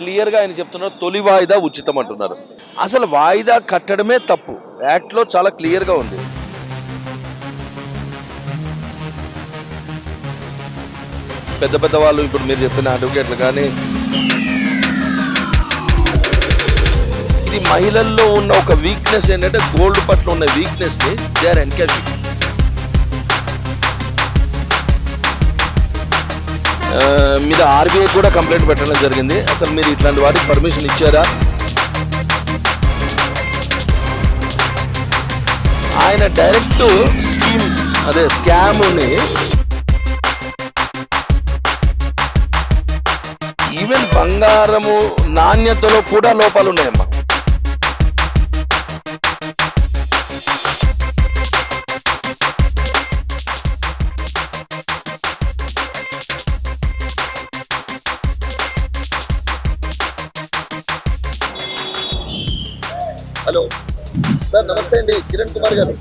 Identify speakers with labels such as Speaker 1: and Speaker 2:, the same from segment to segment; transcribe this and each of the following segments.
Speaker 1: క్లియర్గా ఆయన చెప్తున్నారు, తొలి వాయిదా ఉచితం అంటున్నారు. అసలు వాయిదా కట్టడమే తప్పు, యాక్ట్లో చాలా క్లియర్గా ఉంది. పెద్ద పెద్ద వాళ్ళు ఇప్పుడు మీరు చెప్పిన అడ్వకేట్లు కానీ, ఇది మహిళల్లో ఉన్న ఒక వీక్నెస్ ఏంటంటే గోల్డ్ పట్ల ఉన్న వీక్నెస్ని దే ఆర్ ఎన్కరేజింగ్. మీద ఆర్బీఐ కూడా కంప్లైంట్ పెట్టడం జరిగింది. అసలు మీరు ఇట్లాంటి వాటికి పర్మిషన్ ఇచ్చారా? ఆయన డైరెక్ట్ స్కీమ్ అదే స్కామ్ని ఈవెన్ బంగారము నాణ్యతలో కూడా లోపాలు ఉన్నాయమ్మా. హలో సార్, నమస్తే అండి, కిరణ్ కుమార్ గారు.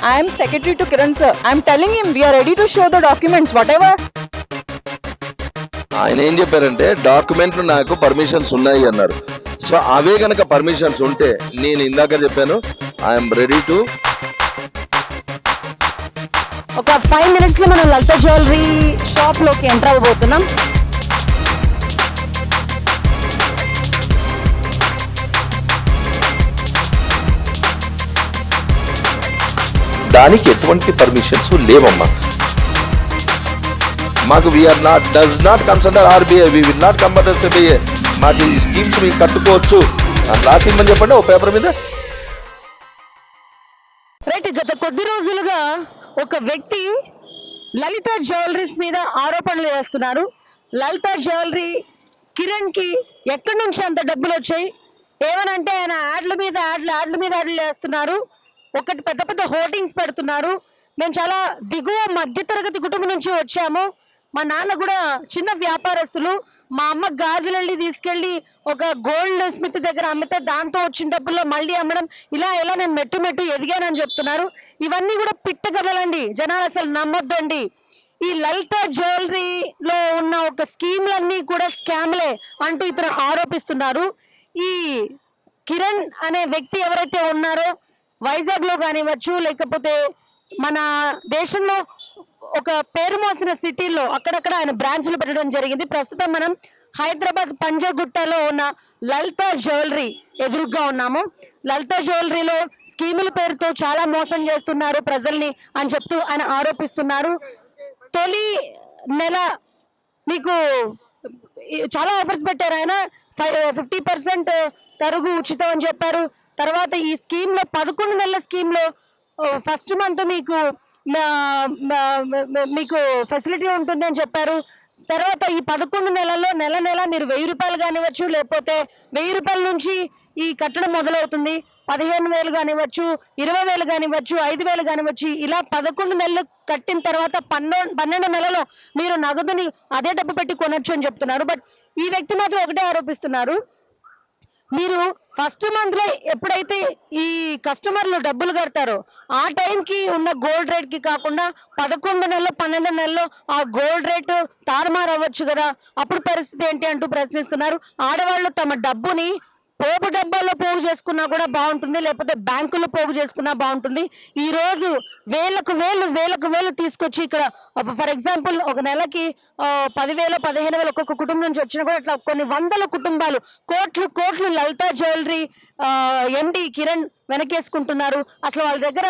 Speaker 2: I am secretary to Kiran sir. I am telling him we are ready to show the documents, whatever.
Speaker 1: ఆయన ఏం చెప్పారంటే డాక్యుమెంట్లు నాకు పర్మిషన్స్ ఉన్నాయి అన్నారు. సో అవే కనుక పర్మిషన్స్ ఉంటే నేను ఇందాక చెప్పాను ఐఎమ్ రెడీ టు.
Speaker 2: ఒక 5 minutes లో మనం లలిత జ్యువెలరీ షాప్ లోకి ఎంటర్ అవబోతున్నాం.
Speaker 1: దానికి ఎటువంటి పర్మిషన్స్ లేవమ్మా. మాకు we are not does not comes under RBI, we will not come under CBI. మాకు ఈ స్కీమ్స్ మీకు కట్టుకోవచ్చు అని రాసిమ్మని చెప్పండి ఓ పేపర్ మీద.
Speaker 2: రైట్, గత కొద్ది రోజులుగా ఒక వ్యక్తి లలిత జ్యువెలరీస్ మీద ఆరోపణలు చేస్తున్నారు. లలిత జ్యువెలరీ కిరణ్ కి ఎక్కడి నుంచి అంత డబ్బులు వచ్చాయి, ఏమనంటే ఆయన యాడ్ల మీద యాడ్లు చేస్తున్నారు. ఒకటి పెద్ద పెద్ద హోర్డింగ్స్ పెడుతున్నారు. మేము చాలా దిగువ మధ్యతరగతి కుటుంబం నుంచి వచ్చాము. మా నాన్న కూడా చిన్న వ్యాపారస్తులు. మా అమ్మ గాజులల్లి తీసుకెళ్ళి ఒక గోల్డ్ స్మిత్ దగ్గర అమ్మితే దాంతో వచ్చిన డబ్బుల్లో మళ్ళీ అమ్మడం, ఇలా నేను మెట్టు ఎదిగానని చెప్తున్నారు. ఇవన్నీ కూడా పిట్ట కథలండి, జనాలు అసలు నమ్మొద్దండి. ఈ లలిత జ్యువెలరీలో ఉన్న ఒక స్కీమ్లన్నీ కూడా స్కామ్లే అంటూ ఇతను ఆరోపిస్తున్నారు. ఈ కిరణ్ అనే వ్యక్తి ఎవరైతే ఉన్నారో వైజాగ్లో కానివ్వచ్చు, లేకపోతే మన దేశంలో ఒక పేరు మోసిన సిటీల్లో అక్కడక్కడ ఆయన బ్రాంచ్లు పెట్టడం జరిగింది. ప్రస్తుతం మనం హైదరాబాద్ పంజాగుట్టలో ఉన్న లలిత జ్యువెలరీ ఎదురుగా ఉన్నాము. లలిత జ్యువెలరీలో స్కీముల పేరుతో చాలా మోసం చేస్తున్నారు ప్రజల్ని అని చెప్తూ ఆయన ఆరోపిస్తున్నారు. తొలి నెల మీకు చాలా ఆఫర్స్ పెట్టారు ఆయన. 50% తరుగు ఉచితం అని చెప్పారు. తర్వాత ఈ స్కీమ్లో 11 నెలల స్కీమ్లో ఫస్ట్ మంత్ మీకు ఫెసిలిటీ ఉంటుంది అని చెప్పారు. తర్వాత ఈ 11 నెలల్లో నెల మీరు 1000 రూపాయలు కానివ్వచ్చు, లేకపోతే 1000 రూపాయల నుంచి ఈ కట్టడం మొదలవుతుంది. 15,000 కానివ్వచ్చు, 20,000 కానివ్వచ్చు, 5,000 కానివ్వచ్చు. ఇలా 11 నెలలు కట్టిన తర్వాత 12 నెలలో మీరు నగదుని అదే డబ్బు పెట్టి కొనొచ్చు అని చెప్తున్నారు. బట్ ఈ వ్యక్తి మాత్రం ఒకటే ఆరోపిస్తున్నారు, మీరు ఫస్ట్ మంత్లో ఎప్పుడైతే ఈ కస్టమర్లు డబ్బులు కడతారో ఆ టైంకి ఉన్న గోల్డ్ రేట్కి కాకుండా 11 నెలలు 12 నెలల్లో ఆ గోల్డ్ రేటు తారుమారు అవ్వచ్చు కదా, అప్పుడు పరిస్థితి ఏంటి అంటూ ప్రశ్నిస్తున్నారు. ఆడవాళ్ళు తమ డబ్బుని పోపు డబ్బాల్లో పోగు చేసుకున్నా కూడా బాగుంటుంది, లేకపోతే బ్యాంకుల్లో పోగు చేసుకున్నా బాగుంటుంది. ఈరోజు వేలకు వేలు తీసుకొచ్చి ఇక్కడ ఫర్ ఎగ్జాంపుల్ ఒక నెలకి 10,000 15,000 ఒక్కొక్క కుటుంబం నుంచి వచ్చినా కూడా అట్లా కొన్ని వందల కుటుంబాలు కోట్లు లలిత జ్యువెలరీ ఎండి కిరణ్ వెనకేసుకుంటున్నారు. అసలు వాళ్ళ దగ్గర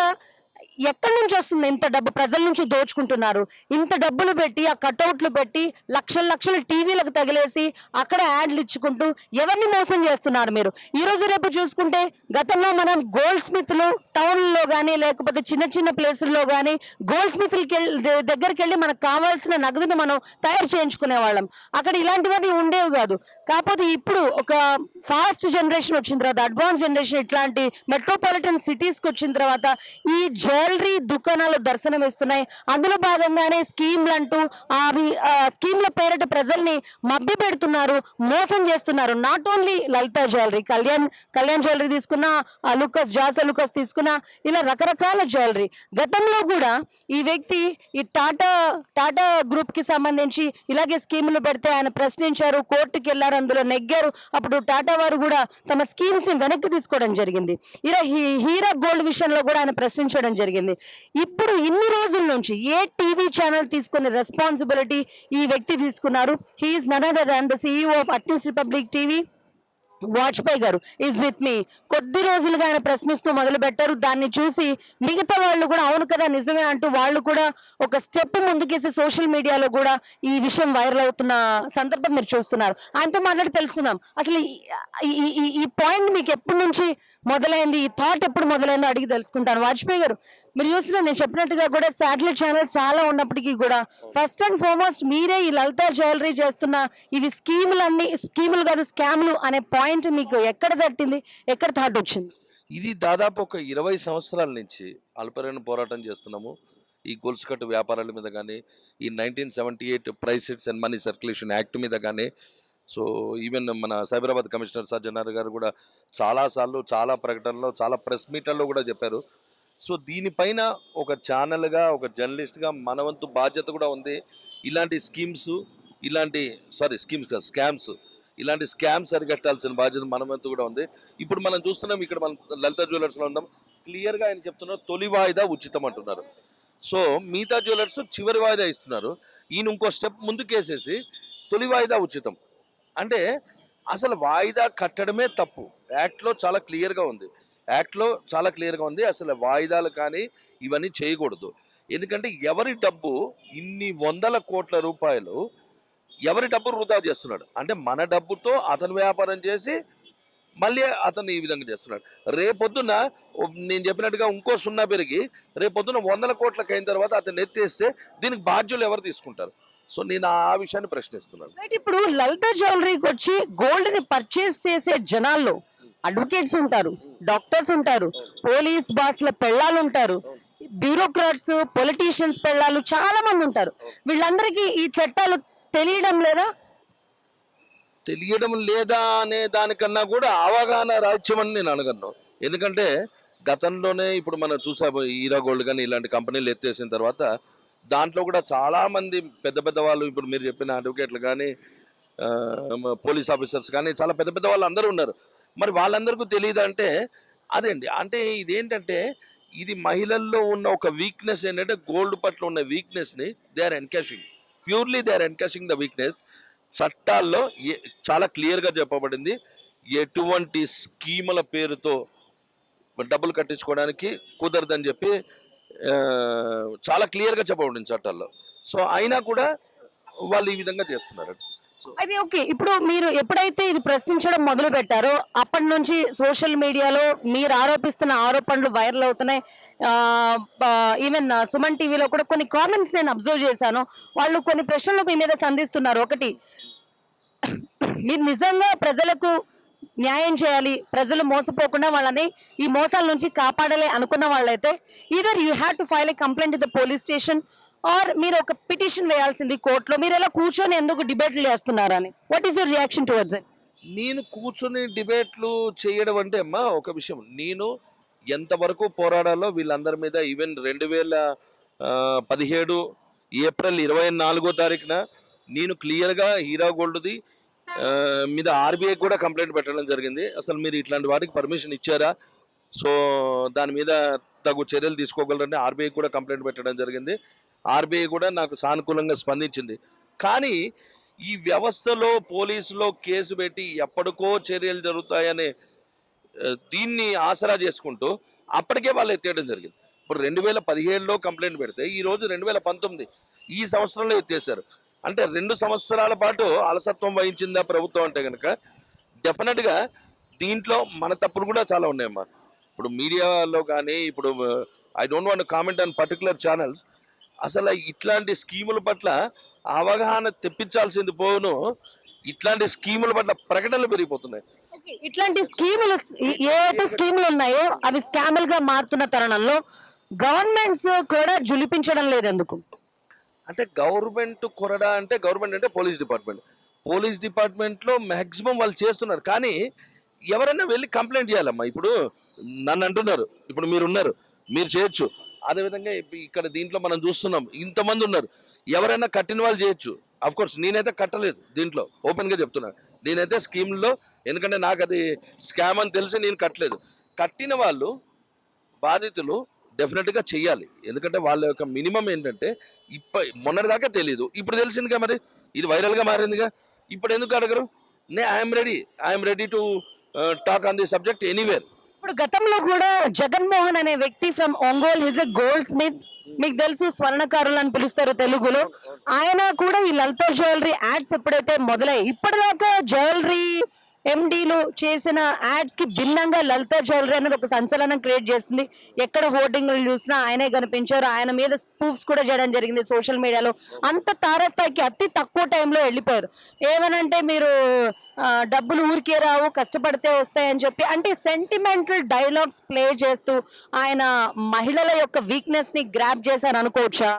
Speaker 2: ఎక్కడి నుంచి వస్తుంది ఇంత డబ్బు? ప్రజల నుంచి దోచుకుంటున్నారు. ఇంత డబ్బులు పెట్టి ఆ కటౌట్లు పెట్టి లక్షల లక్షల టీవీలకు తగిలేసి అక్కడ యాడ్లు ఇచ్చుకుంటూ ఎవరిని మోసం చేస్తున్నారు మీరు? ఈ రోజు రేపు చూసుకుంటే గతంలో మనం గోల్డ్ స్మిత్లు టౌన్లో కానీ లేకపోతే చిన్న చిన్న ప్లేసుల్లో కానీ గోల్డ్ స్మిత్లకి దగ్గరికి వెళ్ళి మనకు కావాల్సిన నగదుని మనం తయారు చేయించుకునే వాళ్ళం. అక్కడ ఇలాంటివన్నీ ఉండేవి కాదు. కాకపోతే ఇప్పుడు ఒక ఫాస్ట్ జనరేషన్ వచ్చిన తర్వాత, అడ్వాన్స్ జనరేషన్ ఇట్లాంటి మెట్రోపాలిటన్ సిటీస్కి వచ్చిన తర్వాత ఈ జ్యువెలరీ దుకాణాలు దర్శనం ఇస్తున్నాయి. అందులో భాగంగానే స్కీమ్లు అంటూ అవి స్కీమ్ల పేరిట ప్రజల్ని మభ్య పెడుతున్నారు, మోసం చేస్తున్నారు. Not only Lalitha jewellery, Kalyan jewellery తీసుకున్నా, లుకస్ జాస్ లుకస్ తీసుకున్నా, ఇలా రకరకాల జ్యువెలరీ. గతంలో కూడా ఈ వ్యక్తి ఈ టాటా గ్రూప్ కి సంబంధించి ఇలాగే స్కీములు పెడితే ఆయన ప్రశ్నించారు, కోర్టుకి వెళ్ళారు, అందులో నెగ్గారు. అప్పుడు టాటా వారు కూడా తమ స్కీమ్స్ ని వెనక్కి తీసుకోవడం జరిగింది. ఇలా హీరా గోల్డ్ విషయంలో కూడా ఆయన ప్రశ్నించడం జరిగింది. ఇప్పుడు ఇన్ని రోజుల నుంచి ఏ టీవీ ఛానల్ తీసుకునే రెస్పాన్సిబిలిటీ ఈ వ్యక్తి తీసుకున్నారు. He is none other than the CEO of అట్న్యూస్ రిపబ్లిక్ టీవీ. వాజ్పేయి గారు ఈజ్ విత్ మీ. కొద్ది రోజులుగా ఆయన ప్రశ్నిస్తూ మొదలు పెట్టారు. దాన్ని చూసి మిగతా వాళ్ళు కూడా అవును కదా నిజమే అంటూ వాళ్ళు కూడా ఒక స్టెప్ ముందుకేసి సోషల్ మీడియాలో కూడా ఈ విషయం వైరల్ అవుతున్న సందర్భం మీరు చూస్తున్నారు. ఆయనతో మాట్లాడి తెలుసుకుందాం అసలు ఈ పాయింట్ మీకు ఎప్పటి నుంచి మొదలైంది, ఈ థాట్ ఎప్పుడు మొదలైందో అడిగి తెలుసుకుంటాను. వాజ్పేయి గారు, మీరు చూస్తున్నారు నేను చెప్పినట్టుగా కూడా శాటిలైట్ ఛానల్స్ చాలా ఉన్నప్పటికీ కూడా ఫస్ట్ అండ్ ఫార్మోస్ట్ మీరే ఈ లలితా జ్యువెలరీ చేస్తున్న ఇవి స్కీములు కాదు స్కామ్లు అనే పాయింట్ మీకు ఎక్కడ తట్టింది, ఎక్కడ థాట్ వచ్చింది?
Speaker 1: ఇది దాదాపు ఒక 20 సంవత్సరాల నుంచి అల్పరైన పోరాటం చేస్తున్నాము. ఈ గొలుసు కట్టు వ్యాపారాల మీద కానీ, ఈ 1978 price sets and money circulation act మీద కానీ, సో ఈవెన్ మన సైబరాబాద్ కమిషనర్ సజ్జనార్ గారు కూడా చాలాసార్లు చాలా ప్రకటనలో చాలా ప్రెస్ మీట్లలో కూడా చెప్పారు. సో దీనిపైన ఒక ఛానల్గా ఒక జర్నలిస్ట్గా మన వంతు బాధ్యత కూడా ఉంది. ఇలాంటి స్కీమ్స్ ఇలాంటి స్కామ్స్ అరికట్టాల్సిన బాధ్యత మన వంతు కూడా ఉంది. ఇప్పుడు మనం చూస్తున్నాం, ఇక్కడ మనం లలితా జ్యువెలర్స్లో ఉన్నాం. క్లియర్గా ఆయన చెప్తున్నారు తొలి వాయిదా ఉచితం అంటున్నారు. సో మిగతా జ్యువెలర్స్ చివరి వాయిదా ఇస్తున్నారు. ఈయన ఇంకో స్టెప్ ముందుకేసేసి తొలి వాయిదా ఉచితం అంటే అసలు వాయిదా కట్టడమే తప్పు. యాక్ట్లో చాలా క్లియర్గా ఉంది. అసలు వాయిదాలు కానీ ఇవన్నీ చేయకూడదు. ఎందుకంటే ఎవరి డబ్బు ఇన్ని వందల కోట్ల రూపాయలు ఎవరి డబ్బు వృధా చేస్తున్నాడు అంటే మన డబ్బుతో అతను వ్యాపారం చేసి మళ్ళీ అతను ఈ విధంగా చేస్తున్నాడు. రేపొద్దున నేను చెప్పినట్టుగా ఇంకో సున్నా పెరిగి రేపొద్దున 100 కోట్లకు అయిన తర్వాత అతను ఎత్తేస్తే దీనికి బాధ్యులు ఎవరు తీసుకుంటారు? సో నేను ఆ విషయాన్ని ప్రశ్నిస్తున్నాను.
Speaker 2: ఇప్పుడు లలితా జ్యువెలరీకి వచ్చి గోల్డ్ ని పర్చేస్ చేసే జనాల్లో అడ్వకేట్స్ ఉంటారు, డాక్టర్స్ ఉంటారు, పోలీస్ బాస్ల పెళ్ళాలు ఉంటారు, బ్యూరోక్రాట్స్, పొలిటీషియన్స్ పెళ్ళాలు చాలా మంది ఉంటారు. వీళ్ళందరికీ ఈ చట్టాలు తెలియడం
Speaker 1: లేదా అనే దానికన్నా కూడా అవగాహన రాజ్యం అని నేను అనగలను. ఎందుకంటే గతంలోనే ఇప్పుడు మనం చూసాము హీరా గోల్డ్ కానీ ఇలాంటి కంపెనీలు ఎత్తేసిన తర్వాత దాంట్లో కూడా చాలామంది పెద్ద పెద్ద వాళ్ళు, ఇప్పుడు మీరు చెప్పిన అడ్వకేట్లు కానీ పోలీస్ ఆఫీసర్స్ కానీ చాలా పెద్ద పెద్ద వాళ్ళు అందరూ ఉన్నారు. మరి వాళ్ళందరికీ తెలియదు అంటే అదేంటి అంటే ఇదేంటంటే ఇది మహిళల్లో ఉన్న ఒక వీక్నెస్ ఏంటంటే గోల్డ్ పట్ల ఉన్న వీక్నెస్ని they are encashing the weakness. చట్టాల్లో చాలా క్లియర్గా చెప్పబడింది ఎటువంటి స్కీముల పేరుతో డబ్బులు కట్టించుకోవడానికి కుదరదని చెప్పి చాలా క్లియర్గా చెప్పబడింది చట్టాల్లో. సో అయినా కూడా వాళ్ళు ఈ విధంగా చేస్తున్నారు.
Speaker 2: అది ఓకే. ఇప్పుడు మీరు ఎప్పుడైతే ఇది ప్రశ్నించడం మొదలు పెట్టారో అప్పటి నుంచి సోషల్ మీడియాలో మీరు ఆరోపిస్తున్న ఆరోపణలు వైరల్ అవుతున్నాయి. ఈవెన్ సుమన్ టీవీలో కూడా కొన్ని కామెంట్స్ నేను అబ్జర్వ్ చేశాను. వాళ్ళు కొన్ని ప్రశ్నలు మీ మీద సంధిస్తున్నారు. ఒకటి, మీరు నిజంగా ప్రజలకు న్యాయం చేయాలి, ప్రజలు మోసపోకుండా వాళ్ళని ఈ మోసాల నుంచి కాపాడాలి అనుకున్న వాళ్ళైతే either you have to file A complaint to the police station or మీరు ఒక పిటిషన్ వేయాల్సింది కోర్టులో. మీరు ఎలా కూర్చొని ఎందుకు డిబేట్లు చేస్తున్నారని, what is your reaction towards it?
Speaker 1: నేను కూర్చొని డిబేట్లు చేయడం అంటే అమ్మా ఒక విషయం, నేను ఎంతవరకు పోరాడాలో వీళ్ళందరి మీద ఈవెన్ 2017 ఏప్రిల్ 24వ తారీఖున నేను క్లియర్గా హీరా గోల్డ్ది మీద ఆర్బీఐ కూడా కంప్లైంట్ పెట్టడం జరిగింది. అసలు మీరు ఇట్లాంటి వాటికి పర్మిషన్ ఇచ్చారా, సో దాని మీద తగు చర్యలు తీసుకోగలరని ఆర్బీఐ కూడా కంప్లైంట్ పెట్టడం జరిగింది. ఆర్బీఐ కూడా నాకు సానుకూలంగా స్పందించింది. కానీ ఈ వ్యవస్థలో పోలీసులో కేసు పెట్టి ఎప్పటికో చర్యలు జరుగుతాయనే దీన్ని ఆసరా చేసుకుంటూ అప్పటికే వాళ్ళు ఎత్తేయడం జరిగింది. ఇప్పుడు 2017లో కంప్లైంట్ పెడితే ఈ రోజు 2019 ఈ సంవత్సరంలో ఎత్తేసారు. అంటే 2 సంవత్సరాల పాటు అలసత్వం వహించిందా ప్రభుత్వం అంటే కనుక డెఫినెట్గా దీంట్లో మన తప్పులు కూడా చాలా ఉన్నాయమ్మా. ఇప్పుడు మీడియాలో కానీ ఇప్పుడు I don't want comment on particular channels. అసలు ఇట్లాంటి స్కీముల పట్ల అవగాహన తెప్పించాల్సింది పోను, ఇట్లాంటి స్కీముల పట్ల ప్రకటనలు పెరిగిపోతున్నాయి.
Speaker 2: ఇట్లాంటి స్కీములు ఏ అయితే స్కీములు ఉన్నాయో అవి స్కాములుగా మారుతున్న తరుణంలో గవర్నమెంట్స్ కూడా జులిపించడం లేదు ఎందుకు?
Speaker 1: అంటే గవర్నమెంట్ కొరడా అంటే గవర్నమెంట్ అంటే పోలీస్ డిపార్ట్మెంట్లో మ్యాక్సిమం వాళ్ళు చేస్తున్నారు. కానీ ఎవరైనా వెళ్ళి కంప్లైంట్ చేయాలమ్మా. ఇప్పుడు నన్ను అంటున్నారు, ఇప్పుడు మీరు ఉన్నారు, మీరు చేయొచ్చు. అదేవిధంగా ఇక్కడ దీంట్లో మనం చూస్తున్నాం, ఇంతమంది ఉన్నారు, ఎవరైనా కట్టిన వాళ్ళు చేయొచ్చు. అఫ్ కోర్స్ నేనైతే కట్టలేదు, దీంట్లో ఓపెన్గా చెప్తున్నాను. నేనైతే స్కీమ్లో, ఎందుకంటే నాకు అది స్కామ్ అని తెలిసి నేను కట్టలేదు. కట్టిన వాళ్ళు బాధితులు డెఫినెట్గా చెయ్యాలి. ఎందుకంటే వాళ్ళ యొక్క మినిమం ఏంటంటే మొన్నటిదాకా తెలియదు, ఇప్పుడు తెలిసిందిగా, మరి ఇది వైరల్గా మారిందిగా, ఇప్పుడు ఎందుకు అడగరు? I'm ready to talk on the subject anywhere.
Speaker 2: ఇప్పుడు గతంలో కూడా జగన్మోహన్ అనే వ్యక్తి from Ongole, his a gold Smith, మీకు తెలుసు స్వర్ణకారులు అని పిలుస్తారు తెలుగులో. ఆయన కూడా ఈ లలిత జ్యువెలరీ యాడ్స్ ఎప్పుడైతే మొదలయ్యి ఇప్పటిదాకా జ్యువెలరీ ఎండీలు చేసిన యాడ్స్ కి భిన్నంగా లలిత జ్యువెలరీ అనేది ఒక సంచలనం క్రియేట్ చేస్తుంది. ఎక్కడ హోర్డింగ్లు చూసినా ఆయనే కనిపించారు. ఆయన మీద ప్రూఫ్స్ కూడా చేయడం జరిగింది సోషల్ మీడియాలో. అంత తారాస్థాయికి అతి తక్కువ టైంలో వెళ్ళిపోయారు. ఏమనంటే మీరు డబ్బులు ఊరికే రావు, కష్టపడితే వస్తాయని చెప్పి, అంటే సెంటిమెంటల్ డైలాగ్స్ ప్లే చేస్తూ ఆయన మహిళల యొక్క వీక్నెస్ ని గ్రాప్ చేశారు అనుకోవచ్చా?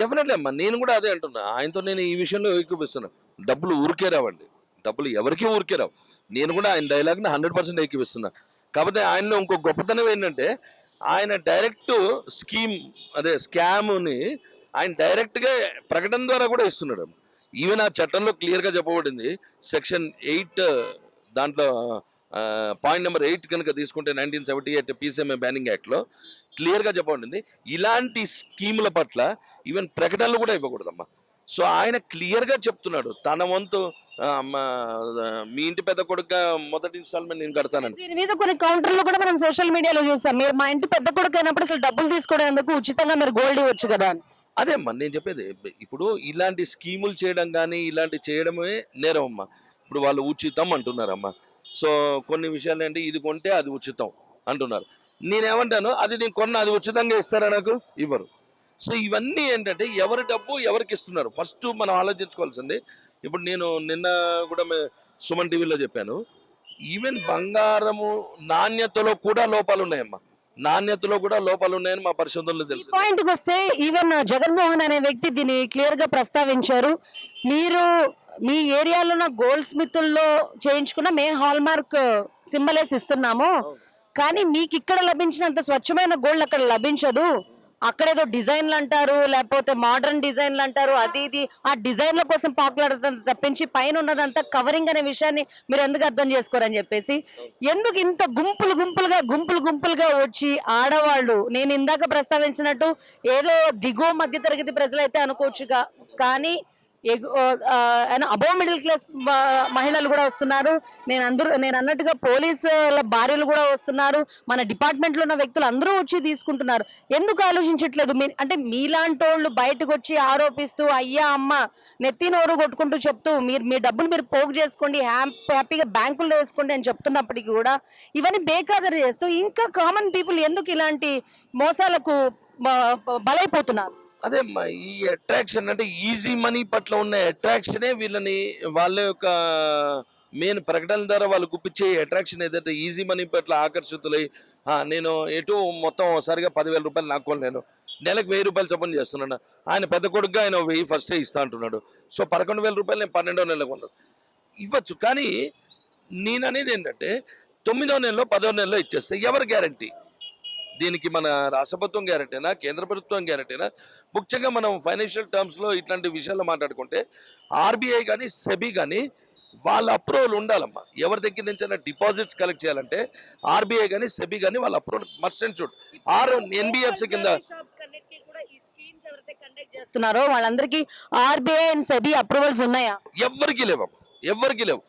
Speaker 1: డెఫినెట్లీ అమ్మా, నేను కూడా అదే అంటున్నా. ఆయనతో నేను ఈ విషయంలో ఏకీపిస్తున్నా. డబ్బులు ఊరికే రావండి, డబ్బులు ఎవరికీ ఊరికే రావు. నేను కూడా ఆయన డైలాగ్ని 100% ఏకీపిస్తున్నా. కాకపోతే ఆయనలో ఇంకో గొప్పతనం ఏంటంటే ఆయన డైరెక్ట్ స్కామ్ని ఆయన డైరెక్ట్గా ప్రకటన ద్వారా కూడా ఇస్తున్నాడు. ఈవెన్ ఆ చట్టంలో క్లియర్గా చెప్పబడింది, సెక్షన్ 8 దాంట్లో పాయింట్ నెంబర్ 8 కనుక తీసుకుంటే 1978 PCMA బ్యానింగ్ యాక్ట్లో క్లియర్గా చెప్పబడింది, ఇలాంటి స్కీముల పట్ల ఈవెన్ ప్రకటనలు కూడా ఇవ్వకూడదమ్మా. సో ఆయన క్లియర్గా చెప్తున్నాడు తన వంతు మీ ఇంటి పెద్ద కొడుకు మొదటి ఇన్స్టాల్మెంట్ నేను కడతానండి.
Speaker 2: దీని మీద కొన్ని కౌంటర్లు కూడా మనం సోషల్ మీడియాలో చూసాం. మీరు మా ఇంటి పెద్ద కొడుకు అయినప్పుడు అసలు డబ్బులు తీసుకోవడానికి ఉచితంగా మీరు గోల్డ్ ఇవ్వచ్చు కదా అని.
Speaker 1: అదే అమ్మా నేను చెప్పేది. ఇప్పుడు ఇలాంటి స్కీములు చేయడం కానీ ఇలాంటి చేయడమే నేరం అమ్మా. ఇప్పుడు వాళ్ళు ఉచితం అంటున్నారమ్మా. సో కొన్ని విషయాలు ఏంటి, ఇది కొంటే అది ఉచితం అంటున్నారు. నేనేమంటాను, అది నేను కొన్న అది ఉచితంగా ఇస్తారా? నాకు ఇవ్వరు. సో ఇవన్నీ ఏంటంటే ఎవరి డబ్బు ఎవరికి ఇస్తున్నారు ఫస్ట్ మనం ఆలోచించుకోవాల్సింది. ఇప్పుడు నేను నిన్న కూడా సుమన్ టీవీలో చెప్పాను, ఈవెన్ బంగారము నాణ్యతలో కూడా లోపాలు ఉన్నాయమ్మా. నాణ్యతలో కూడా లోపాలు ఉన్నాయని మా పరిశోధనలో తెలుసు.
Speaker 2: పాయింట్కి వస్తే ఈవెన్ జగన్మోహన్ అనే వ్యక్తి దీన్ని క్లియర్ గా ప్రస్తావించారు. మీరు మీ ఏరియాలో ఉన్న గోల్డ్ స్మిత్ల్లో చేయించుకున్న మేము హాల్ మార్క్ సింబల్ వేసి ఇస్తున్నాము, కానీ మీకు ఇక్కడ లభించినంత స్వచ్ఛమైన గోల్డ్ అక్కడ లభించదు. అక్కడేదో డిజైన్లు అంటారు, లేకపోతే మోడర్న్ డిజైన్లు అంటారు, అది ఇది ఆ డిజైన్ల కోసం పాపులర్ తప్పించి పైన ఉన్నదంతా కవరింగ్ అనే విషయాన్ని మీరు ఎందుకు అర్థం చేసుకోరని చెప్పేసి, ఎందుకు ఇంత గుంపులుగా వచ్చి ఆడవాళ్ళు, నేను ఇందాక ప్రస్తావించినట్టు ఏదో దిగువ మధ్య తరగతి ప్రజలైతే అనుకోవచ్చుగా, కానీ అబోవ్ మిడిల్ క్లాస్ మహిళలు కూడా వస్తున్నారు. నేను అన్నట్టుగా పోలీసుల భార్యలు కూడా వస్తున్నారు. మన డిపార్ట్మెంట్లో ఉన్న వ్యక్తులు అందరూ వచ్చి తీసుకుంటున్నారు. ఎందుకు ఆలోచించట్లేదు? అంటే మీలాంటి వాళ్ళు బయటకు వచ్చి ఆరోపిస్తూ అయ్యా అమ్మ నెత్తి నోరు కొట్టుకుంటూ చెప్తూ మీ డబ్బులు మీరు పోగు చేసుకోండి, హ్యాపీగా బ్యాంకుల్లో వేసుకోండి అని చెప్తున్నప్పటికీ కూడా ఇవన్నీ బేఖాతరు చేస్తూ ఇంకా కామన్ పీపుల్ ఎందుకు ఇలాంటి మోసాలకు బలైపోతున్నారు?
Speaker 1: అదే ఈ అట్రాక్షన్ అంటే ఈజీ మనీ పట్ల ఉన్న అట్రాక్షనే వీళ్ళని వాళ్ళ యొక్క మెయిన్ ప్రకటన ద్వారా వాళ్ళు గుప్పించే అట్రాక్షన్ ఏదైతే ఈజీ మనీ పట్ల ఆకర్షితులై నేను ఎటు మొత్తం ఒకసారిగా 10,000 రూపాయలు నాకోలేను, నెలకు 1,000 రూపాయలు చొప్పున చేస్తున్నాను. ఆయన పెద్ద కొడుకుగా ఆయన 1,000 ఫస్టే ఇస్తా అంటున్నాడు. సో 11,000 రూపాయలు నేను 12వ నెలకు ఇవ్వచ్చు. కానీ నేను అనేది ఏంటంటే 9వ నెలలో 10వ నెలలో ఇచ్చేస్తే ఎవరు గ్యారంటీ? దీనికి మన రాష్ట్ర ప్రభుత్వం గ్యారెంటీనా, కేంద్ర ప్రభుత్వం గ్యారెంటీనా? ముఖ్యంగా మనం ఫైనాన్షియల్ టర్మ్స్లో ఇట్లాంటి విషయాల్లో మాట్లాడుకుంటే ఆర్బీఐ కానీ సెబీ కానీ వాళ్ళ అప్రూవల్ ఉండాలమ్మా. ఎవరి దగ్గర నుంచి డిపాజిట్స్ కలెక్ట్ చేయాలంటే ఆర్బీఐ కానీ సెబీ కానీ వాళ్ళ approval must and should. NBFC కింద
Speaker 2: చేస్తున్నారో వాళ్ళందరికీ ఆర్బీఐ అండ్ సెబీ అప్రూవల్స్ ఉన్నాయా?
Speaker 1: ఎవరికి లేవు.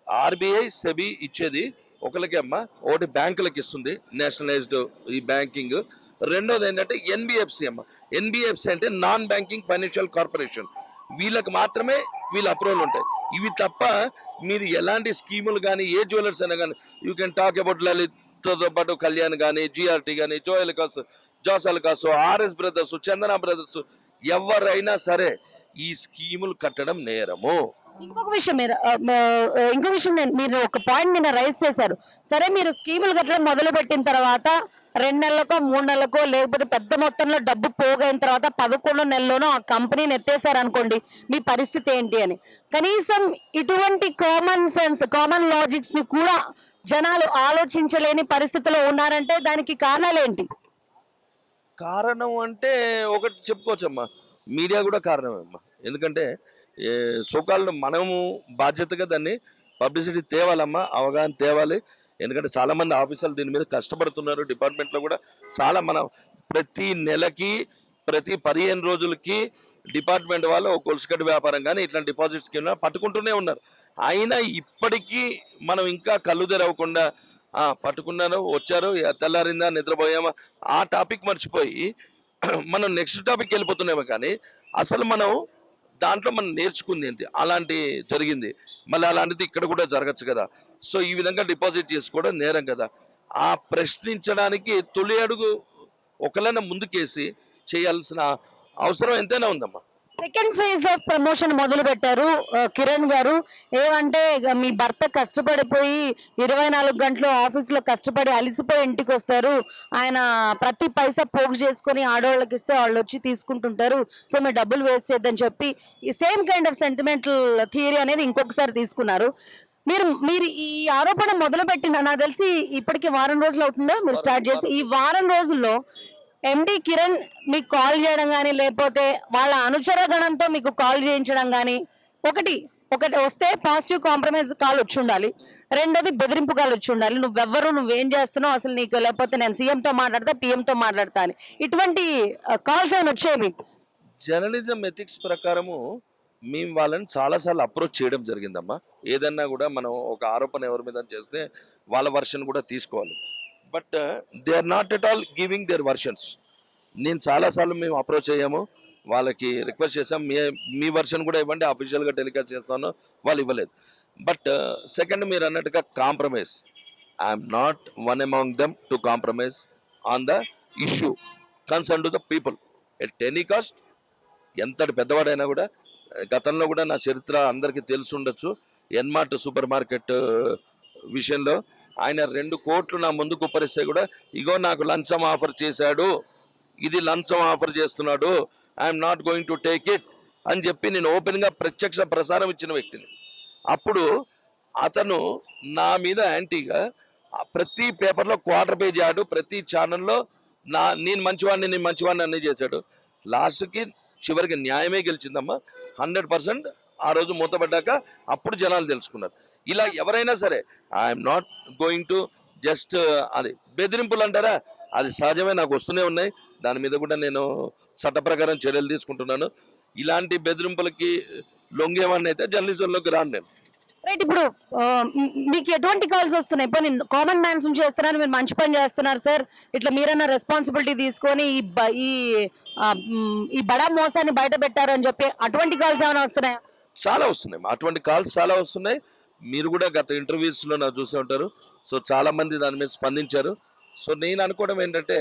Speaker 1: ఆర్బీఐ సెబీ ఇచ్చేది ఒకరికి అమ్మా, ఒకటి బ్యాంకులకు ఇస్తుంది, నేషనలైజ్డ్ ఈ బ్యాంకింగ్. రెండోది ఏంటంటే ఎన్బిఎఫ్సి అమ్మ. ఎన్బిఎఫ్సి అంటే నాన్ బ్యాంకింగ్ ఫైనాన్షియల్ కార్పొరేషన్. వీళ్ళకి మాత్రమే వీళ్ళ అప్రూవల్ ఉంటాయి. ఇవి తప్ప మీరు ఎలాంటి స్కీములు కానీ ఏ జ్యువెలర్స్ అయినా కానీ యూ కెన్ టాక్ అబౌట్ లలిత్తో పాటు కళ్యాణ్ కానీ, జిఆర్టీ కానీ, జోయల్కాస్, జాస్ ఆర్ఎస్ బ్రదర్స్, చందన బ్రదర్స్, ఎవరైనా సరే ఈ స్కీములు కట్టడం నేరము.
Speaker 2: ఇంకొక విషయం ఇంకో విషయం మీరు ఒక పాయింట్ నిన్న రైజ్ చేశారు. సరే మీరు స్కీములు కట్టడం మొదలు పెట్టిన తర్వాత 2 నెలలకో 3 నెలలకో లేకపోతే పెద్ద మొత్తంలో డబ్బు పోగైన తర్వాత 11 నెలల్లోనో ఆ కంపెనీని ఎత్తేసారు అనుకోండి, మీ పరిస్థితి ఏంటి అని. కనీసం ఇటువంటి కామన్ సెన్స్, కామన్ లాజిక్స్ ని కూడా జనాలు ఆలోచించలేని పరిస్థితిలో ఉన్నారంటే దానికి కారణాలు ఏంటి?
Speaker 1: కారణం అంటే ఒకటి చెప్పుకోవచ్చమ్మా, మీడియా కూడా కారణమే అమ్మా. ఎందుకంటే సోకాళ్ళు మనము బాధ్యతగా దాన్ని పబ్లిసిటీ తేవాలమ్మా, అవగాహన తేవాలి. ఎందుకంటే చాలామంది ఆఫీసర్లు దీని మీద కష్టపడుతున్నారు. డిపార్ట్మెంట్లో కూడా చాలా ప్రతి నెలకి ప్రతి 15 రోజులకి డిపార్ట్మెంట్ వాళ్ళు ఒక కొలుసుకట్టు వ్యాపారం కానీ ఇట్లాంటి డిపాజిట్ స్కీమ్ పట్టుకుంటూనే ఉన్నారు. అయినా ఇప్పటికీ మనం ఇంకా కళ్ళు తెరవకుండా పట్టుకున్నారు, వచ్చారు, తెల్లారిందా, నిద్రపోయామా, ఆ టాపిక్ మర్చిపోయి మనం నెక్స్ట్ టాపిక్ వెళ్ళిపోతున్నామో కానీ అసలు మనం దాంట్లో మనం నేర్చుకుంది ఏంటి, అలాంటి జరిగింది. మళ్ళీ అలాంటిది ఇక్కడ కూడా జరగచ్చు కదా. సో ఈ విధంగా డిపాజిట్ చేసుకోవడం నేరం కదా. ఆ ప్రశ్నించడానికి తొలి అడుగు ఒకళ్ళైనా ముందుకేసి చేయాల్సిన అవసరం ఎంతైనా ఉందమ్మా.
Speaker 2: సెకండ్ ఫేజ్ ఆఫ్ ప్రమోషన్ మొదలు పెట్టారు కిరణ్ గారు. ఏమంటే మీ భర్త కష్టపడిపోయి 24 గంటలు ఆఫీస్లో కష్టపడి అలిసిపోయి ఇంటికి వస్తారు. ఆయన ప్రతి పైసా పోగు చేసుకొని ఆడవాళ్ళకి ఇస్తే వాళ్ళు వచ్చి తీసుకుంటుంటారు. సో మీరు డబ్బులు వేస్ట్ చేద్దని చెప్పి ఈ same kind of sentimental theory అనేది ఇంకొకసారి తీసుకున్నారు. మీరు ఈ ఆరోపణ మొదలుపెట్టిన నాకు తెలిసి ఇప్పటికి వారం రోజులు అవుతుందా మీరు స్టార్ట్ చేసి? ఈ వారం రోజుల్లో ఎండి కిరణ్ మీకు కాల్ చేయడం కానీ లేకపోతే వాళ్ళ అనుచర గణంతో మీకు కాల్ చేయించడం కానీ, ఒకటి వస్తే పాజిటివ్ కాంప్రమైజ్ కాల్ వచ్చి ఉండాలి, రెండోది బెదిరింపు కాల్ వచ్చి ఉండాలి. నువ్వేం చేస్తున్నావు అసలు నీకు, లేకపోతే నేను సీఎంతో మాట్లాడతా, పిఎంతో మాట్లాడతా అని ఇటువంటి కాల్స్ ఏమైనా వచ్చాయి మీకు?
Speaker 1: జర్నలిజం ఎథిక్స్ ప్రకారము మేము వాళ్ళని చాలాసార్లు అప్రోచ్ చేయడం జరిగిందమ్మా. ఏదన్నా కూడా మనం ఒక ఆరోపణ ఎవరి మీద చేస్తే వాళ్ళ వర్షన్ కూడా తీసుకోవాలి. But they are not at all giving their versions. నేను చాలాసార్లు మేము అప్రోచ్ అయ్యాము, వాళ్ళకి రిక్వెస్ట్ చేసాం, మీ వర్షన్ కూడా ఇవ్వండి, అఫీషియల్గా టెలికాస్ట్ చేస్తాను, వాళ్ళు ఇవ్వలేదు. బట్ సెకండ్ మీరు అన్నట్టుగా compromise, I'm not one among them to compromise on the issue concern to the people at any cost. ఎంతటి పెద్దవాడైనా కూడా, గతంలో కూడా నా చరిత్ర అందరికీ తెలిసి ఉండొచ్చు. ఎన్మార్ట్ సూపర్ మార్కెట్ విషయంలో ఆయన 2 కోట్లు నా ముందుకు ఉపరిస్తే కూడా ఇగో నాకు లంచం ఆఫర్ చేశాడు, ఇది లంచం ఆఫర్ చేస్తున్నాడు, I'm not going to take it అని చెప్పి నేను ఓపెన్గా ప్రత్యక్ష ప్రసారం ఇచ్చిన వ్యక్తిని. అప్పుడు అతను నా మీద యాంటీగా ప్రతి పేపర్లో క్వార్టర్ పేజ్ యాడ్, ప్రతి ఛానల్లో నేను మంచివాడిని అన్నీ చేశాడు. లాస్ట్కి చివరికి న్యాయమే గెలిచిందమ్మా. 100% ఆ రోజు మూతపడ్డాక అప్పుడు జనాలు తెలుసుకున్నారు. ఇలా ఎవరైనా సరే I'm not going to just అది బెదిరింపులు అంటారా, అది సహజమే, నాకు వస్తూనే ఉన్నాయి. దాని మీద కూడా నేను చట్ట ప్రకారం చర్యలు తీసుకుంటున్నాను. ఇలాంటి బెదిరింపులకి లొంగేవాడిని అయితే జర్నలిజంలోకి రాను నేను.
Speaker 2: రైట్, ఇప్పుడు మీకు ఎటువంటి కాల్స్ వస్తున్నాయి? ఇప్పుడు నేను కామన్ మ్యాన్స్ నుంచి చేస్తున్నాను, మీరు మంచి పని చేస్తున్నారు సార్, ఇట్లా మీరన్నా రెస్పాన్సిబిలిటీ తీసుకొని ఈ బడా మోసాన్ని బయట పెట్టారు అని చెప్పి అటువంటి కాల్స్ ఏమైనా వస్తున్నాయా?
Speaker 1: చాలా వస్తున్నాయి, అటువంటి కాల్స్ చాలా వస్తున్నాయి. మీరు కూడా గత ఇంటర్వ్యూస్లో నాకు చూసే ఉంటారు. సో చాలామంది దాని మీద స్పందించారు. సో నేను అనుకోవడం ఏంటంటే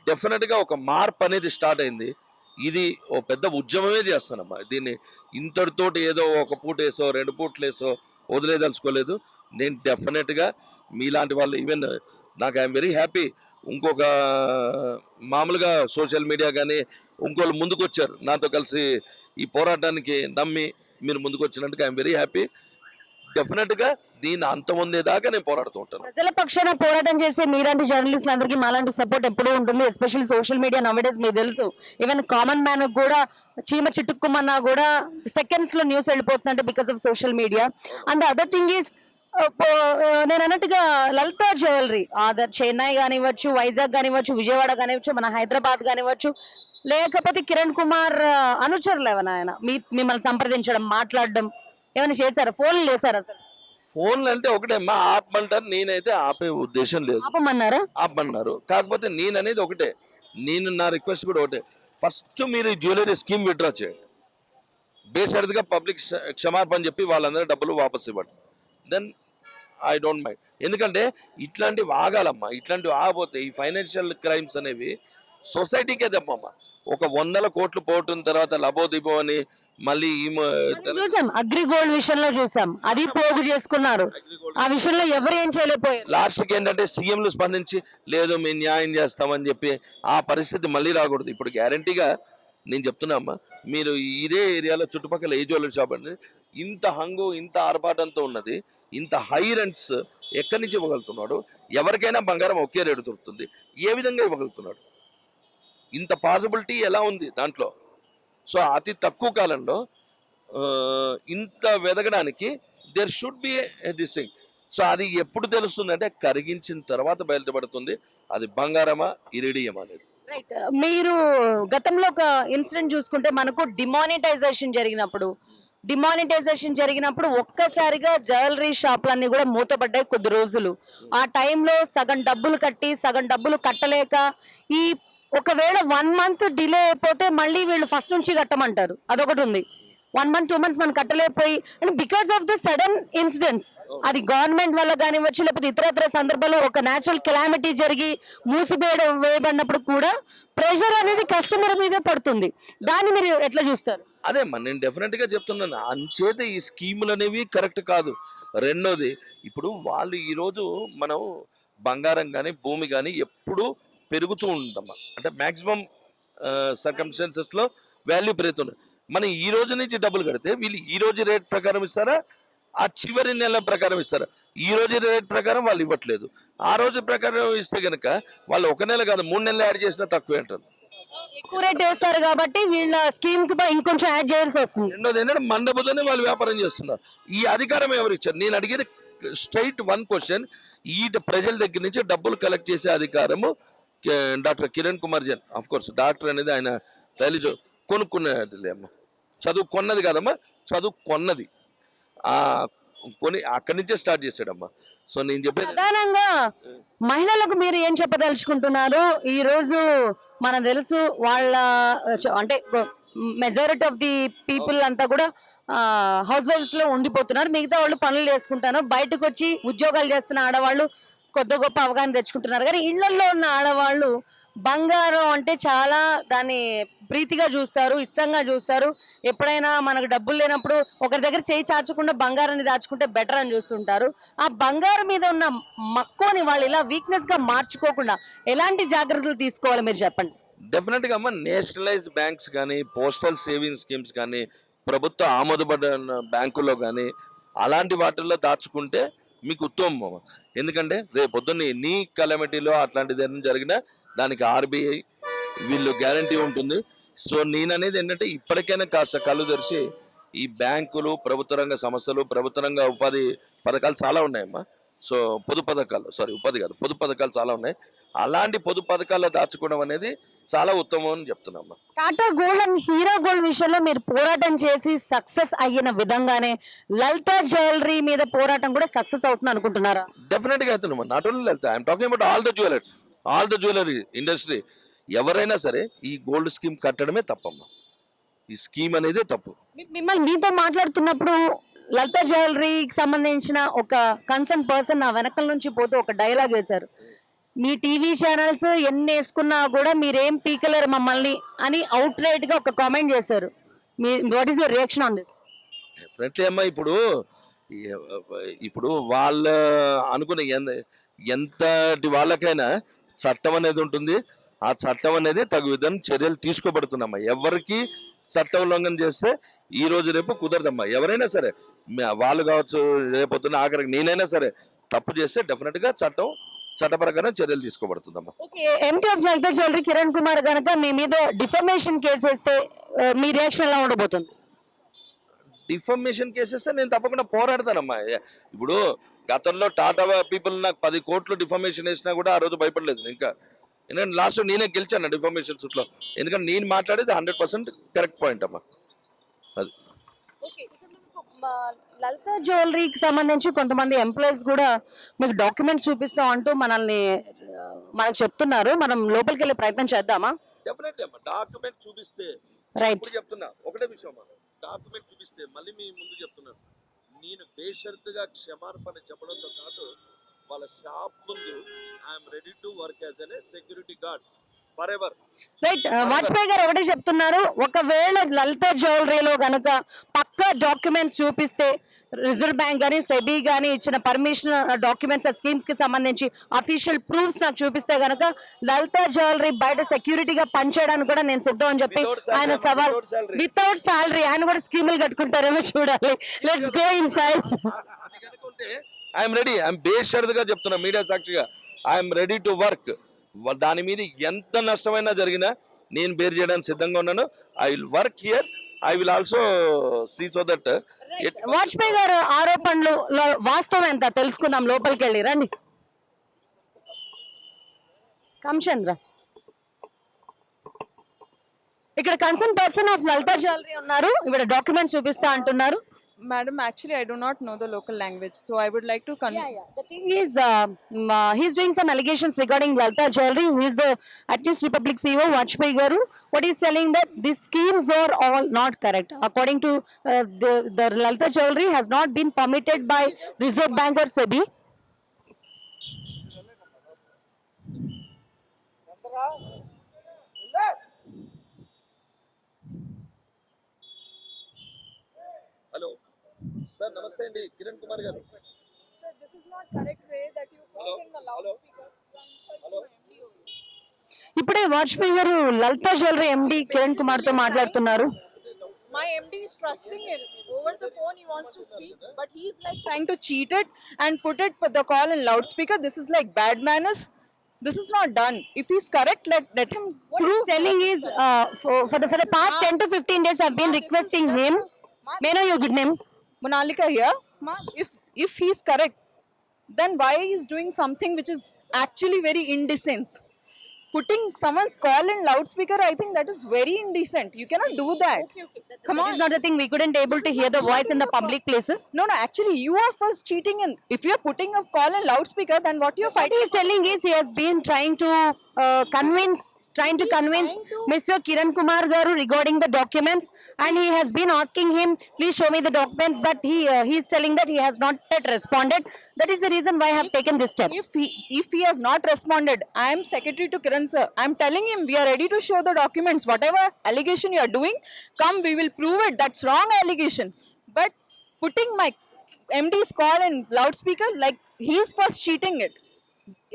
Speaker 1: డెఫినెట్గా ఒక మార్పు అనేది స్టార్ట్ అయింది. ఇది ఓ పెద్ద ఉద్యమమే చేస్తానమ్మా. దీన్ని ఇంతటితోటి ఏదో ఒక పూటేసో 2 పూటలేసో వదిలేదలుచుకోలేదు. నేను డెఫినెట్గా మీలాంటి వాళ్ళు, ఈవెన్ నాకు ఐఎమ్ వెరీ హ్యాపీ, ఇంకొక మామూలుగా సోషల్ మీడియా కానీ ఇంకోళ్ళు ముందుకు వచ్చారు నాతో కలిసి ఈ పోరాటానికి నమ్మి మీరు ముందుకు వచ్చినట్టుగా ఐఎమ్ వెరీ హ్యాపీ. డెఫినెట్గా దీన్ని అంతమొందేదాకా నేను పోరాడుతూ ఉంటాను.
Speaker 2: ప్రజల పక్షాన పోరాటం చేసే మీలాంటి జర్నలిస్టులు అందరికీ మాలాంటి సపోర్ట్ ఎప్పుడూ ఉంటుంది. ఎస్పెషల్లీ సోషల్ మీడియా నవడేస్ మీకు తెలుసు, ఈవెన్ కామన్ మ్యాన్ కూడా చీమ చిట్టుక్కుమన్నా కూడా సెకండ్స్ లో న్యూస్ వెళ్ళిపోతుందంటే because of social media. And other thing is నేను అన్నట్టుగా లలితా జ్యువెలరీ చెన్నై కానివ్వచ్చు, వైజాగ్ కానివ్వచ్చు, విజయవాడ కానివ్వచ్చు, మన హైదరాబాద్ కానివ్వచ్చు, లేకపోతే కిరణ్ కుమార్ అనుచరులు ఏమైనా ఆయన మిమ్మల్ని సంప్రదించడం, మాట్లాడడం ఏమైనా చేశారా? ఫోన్లు చేశారా? అసలు
Speaker 1: ఫోన్లు అంటే ఒకటే అమ్మా, ఆపమంటారు. నేనైతే ఆపే ఉద్దేశం లేదు.
Speaker 2: ఆపమన్నారా?
Speaker 1: ఆపమన్నారు. కాకపోతే నేను అనేది ఒకటే, నేను నా రిక్వెస్ట్ కూడా ఒకటే, ఫస్ట్ మీరు ఈ జ్యువెలరీ స్కీమ్ విత్డ్రా చేయండి, బేషరతుగా పబ్లిక్ క్షమాపణ చెప్పి వాళ్ళందరూ డబ్బులు వాపస్ ఇవ్వండి, దెన్ ఐ డోంట్ మైండ్. ఎందుకంటే ఇట్లాంటివి ఆగాలమ్మా, ఇట్లాంటివి ఆగపోతే ఈ ఫైనాన్షియల్ క్రైమ్స్ అనేవి సొసైటీకే దెబ్బమ్మా. ఒక 100 కోట్లు పోవటం తర్వాత లబోదిబో అని మళ్ళీ
Speaker 2: చూసాం అగ్రిగోల్డ్ విషయంలో చూసాం, అది పోగు చేసుకున్నారు. ఆ విషయంలో ఎవరు ఏం చేయలేకపోయారు.
Speaker 1: లాస్ట్కి ఏంటంటే సీఎంలు స్పందించి లేదు మేము న్యాయం చేస్తామని చెప్పి ఆ పరిస్థితి మళ్ళీ రాకూడదు. ఇప్పుడు గ్యారంటీగా నేను చెప్తున్నామ్మా, మీరు ఇదే ఏరియాలో చుట్టుపక్కల ఏ జ్యువెలరీ షాప్ అంటే ఇంత హంగు ఇంత ఆర్భాటంతో ఉన్నది, ఇంత హై రెంట్స్ ఎక్కడి నుంచి ఇవ్వగలుగుతున్నాడు? ఎవరికైనా బంగారం ఒకే రేటు దొరుకుతుంది, ఏ విధంగా ఇవ్వగలుగుతున్నాడు? ఇంత పాసిబిలిటీ ఎలా ఉంది దాంట్లో? సో అతి తక్కువ కాలంలో ఇంత వెదగడానికి there should be this thing. So అది ఎప్పుడు తెలుస్తుంది అంటే కరిగించిన తర్వాత బయటపడుతుంది అది బంగారమా ఇరిడియం అనేది.
Speaker 2: రైట్, మీరు గతంలో ఒక ఇన్సిడెంట్ చూసుకుంటే మనకు డిమానిటైజేషన్ జరిగినప్పుడు ఒక్కసారిగా జ్యువెలరీ షాపులన్నీ కూడా మూతపడ్డాయి కొద్ది రోజులు. ఆ టైంలో సగం డబ్బులు కట్టి సగం డబ్బులు కట్టలేక ఈ ఒకవేళ 1 month డిలే అయిపోతే మళ్ళీ వీళ్ళు ఫస్ట్ నుంచి కట్టమంటారు, అదొకటి ఉంది. 1 month 2 months మనం కట్టలేకపోయి and because of the sudden incidents, అది గవర్నమెంట్ వల్ల కానివ్వచ్చు లేకపోతే ఇతరత్ర సందర్భాల్లో ఒక న్యాచురల్ కెలామిటీ జరిగి వేయబడినప్పుడు కూడా ప్రెషర్ అనేది కస్టమర్ మీదే పడుతుంది. దాన్ని మీరు ఎట్లా చూస్తారు?
Speaker 1: అదే నేను డెఫినెట్గా చెప్తున్నాను, అంచేత ఈ స్కీములు అనేవి కరెక్ట్ కాదు. రెండోది, ఇప్పుడు వాళ్ళు ఈరోజు మనం బంగారం కానీ భూమి కానీ ఎప్పుడు పెరుగుతూ ఉంటామా, అంటే మ్యాక్సిమం సర్కమ్స్టాన్సెస్లో వాల్యూ పెరుగుతుంది. మనం ఈ రోజు నుంచి డబ్బులు కడితే వీళ్ళు ఈ రోజు రేట్ ప్రకారం ఇస్తారా, ఆ చివరి నెల ప్రకారం ఇస్తారా? ఈ రోజు రేట్ ప్రకారం వాళ్ళు ఇవ్వట్లేదు, ఆ రోజు ప్రకారం ఇస్తే కనుక వాళ్ళు 1 నెల కాదు 3 నెలలు యాడ్ చేసినా తక్కువే అంటారు.
Speaker 2: ఎక్కువ రేట్ వేస్తారు కాబట్టి వీళ్ళ స్కీమ్ కి ఇంకొంచెం యాడ్ చేయాల్సి వస్తుంది.
Speaker 1: రెండోది ఏంటంటే మండపతోనే వాళ్ళు వ్యాపారం చేస్తున్నారు. ఈ అధికారం ఎవరు ఇచ్చారు? నేను అడిగేది స్ట్రైట్ 1 క్వశ్చన్. ఈ ప్రజల దగ్గర నుంచి డబ్బులు కలెక్ట్ చేసే అధికారము doctor Kiran Kumar Jain, of course doctor అనేది ఆయన తల్లి కొనుక్కున్నది అమ్మ, చదువు కొన్నది కాదమ్మా, చదువు కొన్నది కొని అక్కడి నుంచే స్టార్ట్ చేశాడమ్మా. సో నేను చెప్పేది
Speaker 2: ప్రధానంగా మహిళలకు మీరు ఏం చెప్పదలుచుకుంటున్నారు? ఈ రోజు మనకు తెలుసు వాళ్ళ అంటే మెజారిటీ ఆఫ్ ది పీపుల్ అంతా కూడా హౌస్ వైఫ్స్ లో ఉండిపోతున్నారు, మిగతా వాళ్ళు పనులు చేసుకుంటారు, బయటకు వచ్చి ఉద్యోగాలు చేస్తున్న ఆడవాళ్ళు కొద్ది గొప్ప అవగాహన తెచ్చుకుంటున్నారు. కానీ ఇళ్లలో ఉన్న ఆడవాళ్ళు బంగారం అంటే చాలా దాన్ని ప్రీతిగా చూస్తారు, ఇష్టంగా చూస్తారు. ఎప్పుడైనా మనకు డబ్బులు లేనప్పుడు ఒకరి దగ్గర చేయి చాచకుండా బంగారాన్ని దాచుకుంటే బెటర్ అని చూస్తుంటారు. ఆ బంగారం మీద ఉన్న మక్కువని వాళ్ళు ఇలా వీక్నెస్ గా మార్చుకోకుండా ఎలాంటి జాగ్రత్తలు తీసుకోవాలి మీరు చెప్పండి.
Speaker 1: డెఫినెట్గా అమ్మ, నేషనలైజ్ బ్యాంక్స్ కానీ పోస్టల్ సేవింగ్ స్కీమ్స్ కానీ ప్రభుత్వ ఆమోదపడిన బ్యాంకుల్లో కానీ అలాంటి వాటిల్లో దాచుకుంటే మీకు ఉత్తమం. ఎందుకంటే రేపు పొద్దున్న నీ కలమిటీలో అట్లాంటిది ఏదైనా జరిగినా దానికి ఆర్బీఐ వీళ్ళు గ్యారంటీ ఉంటుంది. సో నేననేది ఏంటంటే ఇప్పటికైనా కాస్త కళ్ళు తెరిచి ఈ బ్యాంకులు, ప్రభుత్వ రంగ సంస్థలు, ప్రభుత్వ రంగ ఉపాధి పథకాలు చాలా ఉన్నాయమ్మా. సో పొదు పథకాలు చాలా ఉన్నాయి. అలాంటి పొదు పథకాల్లో దాచుకోవడం అనేది చాలా ఉత్తమం అని చెప్తున్నామ్మా.
Speaker 2: Tata gold and Hero gold విషయంలో మీరు పోరాటం చేసి సక్సెస్ అయిన విధంగానే లలిత జ్యువెలరీ మీద పోరాటం కూడా సక్సెస్ అవుతుంది అనుకుంటున్నారా?
Speaker 1: డెఫినెట్గా అవుతున్నామ్మా. Not only Lalitha, I'm talking about all the jewellery industry. ఎవరైనా సరే ఈ గోల్డ్ స్కీమ్ కట్టడమే తప్పమ్మా. ఈ స్కీమ్ అనేది తప్పు.
Speaker 2: మిమ్మల్ని మీతో మాట్లాడుతున్నప్పుడు లలిత జ్యువెలరీకి సంబంధించిన ఒక కన్సర్న్ పర్సన్ నా వెనకల నుంచి పోతూ ఒక డైలాగ్ వేశారు, మీ టీవీ ఛానల్స్ ఎన్ని వేసుకున్నా కూడా మీరేం పీకలేరు మమ్మల్ని అని అవుట్ రైట్ గా ఒక కామెంట్ చేశారు. What is your reaction on this?
Speaker 1: Definitely అమ్మా, ఇప్పుడు వాళ్ళ అనుకున్న ఎంతటి వాళ్ళకైనా చట్టం అనేది ఉంటుంది. ఆ చట్టం అనేది తగు విధంగా చర్యలు తీసుకోబడుతున్నామ్మా. ఎవరికి చట్టం ఉల్లంఘన చేస్తే ఈ రోజు రేపు కుదరదమ్మా. ఎవరైనా సరే వాళ్ళు కావచ్చు, రేపొద్దున ఆఖరికి నేనైనా సరే తప్పు చేస్తే డెఫినెట్గా చట్ట ప్రకారం చర్యలు తీసుకోబడుతుందమ్మా.
Speaker 2: MD of Lalitha jewellery Kiran Kumar కనుక మీ మీద డిఫమేషన్ కేసు వేస్తే మీ రియాక్షన్ ఎలా ఉండబోతుంది?
Speaker 1: డిఫమేషన్ కేసెస్ నేను తప్పకుండా పోరాడతానమ్మా. ఇప్పుడు గతంలో టాటా పీపుల్ నాకు 10 కోట్లు డిఫమేషన్ వేసినా కూడా ఆ రోజు భయపడలేదు. ఇంకా ఎందుకంటే లాస్ట్ నేనే గెలిచాను డిఫమేషన్ సూట్లో. ఎందుకంటే నేను మాట్లాడేది 100% కరెక్ట్ పాయింట్ అమ్మా. అది
Speaker 2: మా లలిత జ్యువెలరీకి సంబంధించి కొంతమంది ఎంప్లాయీస్ కూడా మీకు డాక్యుమెంట్స్ చూపిస్తాం అంటూ మనకు చెప్తున్నారు. మనం లోపలికి వెళ్ళే ప్రయత్నం చేద్దామా?
Speaker 1: డెఫినెట్లీ అమ్మా, డాక్యుమెంట్ చూపిస్తే
Speaker 2: రైట్.
Speaker 1: ఇప్పుడు చెప్తున్నా ఒకటే విషయం అమ్మా, డాక్యుమెంట్ చూపిస్తే మళ్ళీ మీ ముందు చెప్తున్నాను, నేను బేషరతుగా క్షమాపణ చెప్పడంతో కాదు, వాళ్ళ షాప్ ముందు I'm ready to work as a security guard for ever.
Speaker 2: Right. Vajpayee గారు ఒకటే చెప్తున్నారు, ఒకవేళ లలిత జ్యువెలరీలో గనక పక్కా డాక్యుమెంట్స్ చూపిస్తే రిజర్వ్ బ్యాంక్ కానీ సెబీ కానీ ఇచ్చిన పర్మిషన్ డాక్యుమెంట్స్ స్కీమ్స్ కి సంబంధించి అఫీషియల్ ప్రూఫ్స్ నాకు చూపిస్తే గనక లలిత జ్యువెలరీ బయట సెక్యూరిటీగా పనిచేయడానికి కూడా నేను సిద్ధం అని చెప్పి ఆయన సవాల్. వితౌట్ సాలరీ ఆయన కూడా స్కీములు కట్టుకుంటారేమో చూడాలి. Let's go in side.
Speaker 1: అది కనుకుంటే ఐఎమ్ రెడీ, ఐఎమ్ బేషరతుగా చెప్తున్నా మీడియా సాక్షిగా, ఐఎమ్ రెడీ టు వర్క్. దాని మీద ఎంత నష్టమైనా జరిగినా నేను బేర్ చేయడానికి సిద్ధంగా ఉన్నాను. I will work here, I will also see so that.
Speaker 2: Vajpayee garu ఆరోపణలు వాస్తవం ఎంత తెలుసుకుందాం, లోపలికి వెళ్ళి రండి. కమచంద్ర, ఇక్కడ concern person of Lalitha jewellery ఉన్నారు, ఇక్కడ డాక్యుమెంట్స్ చూపిస్తా అంటున్నారు.
Speaker 3: Madam, actually, I do not know the local language, so I would like to.
Speaker 2: The thing is, he's doing some allegations regarding Lalta Jewelry. He is the Activist Republic CEO, Vajpayee Garu. What he's telling that these schemes are all not correct. According to the Lalta Jewelry has not been permitted by Reserve Bank or SEBI.
Speaker 1: Hello sir, నమస్తే అండి, కిరణ్ కుమార్ గారు.
Speaker 3: Sir, this is not correct way that you
Speaker 1: Hello?
Speaker 3: talk in the loudspeaker.
Speaker 1: Hello?
Speaker 2: ఇప్పుడే వాజ్పేయి గారు లలిత jewellery ఎండి కిరణ్ కుమార్ తో మాట్లాడుతున్నారు.
Speaker 3: My MD is trusting it. Over the phone, he wants to speak, but he's like trying to cheat it and put the call in loudspeaker. This is like bad manners. This is not done. If he's correct, let him
Speaker 2: What
Speaker 3: prove.
Speaker 2: he's telling is, for the past 10 to 15 days, I've been requesting him. May I know your good name?
Speaker 3: Monalika here. Ma, if he's correct, then why he's doing something which is actually very indecent? Putting someone's call in loudspeaker, I think that is very indecent. You cannot do that. Come
Speaker 2: That
Speaker 3: on.
Speaker 2: is not the thing. We couldn't able to hear the voice in the public places.
Speaker 3: No, actually, you are first cheating in. If you are putting a call in loudspeaker, then what you're
Speaker 2: What
Speaker 3: fighting?
Speaker 2: he is telling is he has been trying to convince Mr. Kiran Kumar Garu regarding the documents, and he has been asking him, please show me the documents, but he is telling that he has not yet responded. That is the reason why I have taken this step.
Speaker 3: If he has not responded, I am secretary to Kiran sir. I am telling him we are ready to show the documents. Whatever allegation you are doing, come, we will prove it. That's wrong allegation. But putting my MD's call in loudspeaker, like he is first cheating it.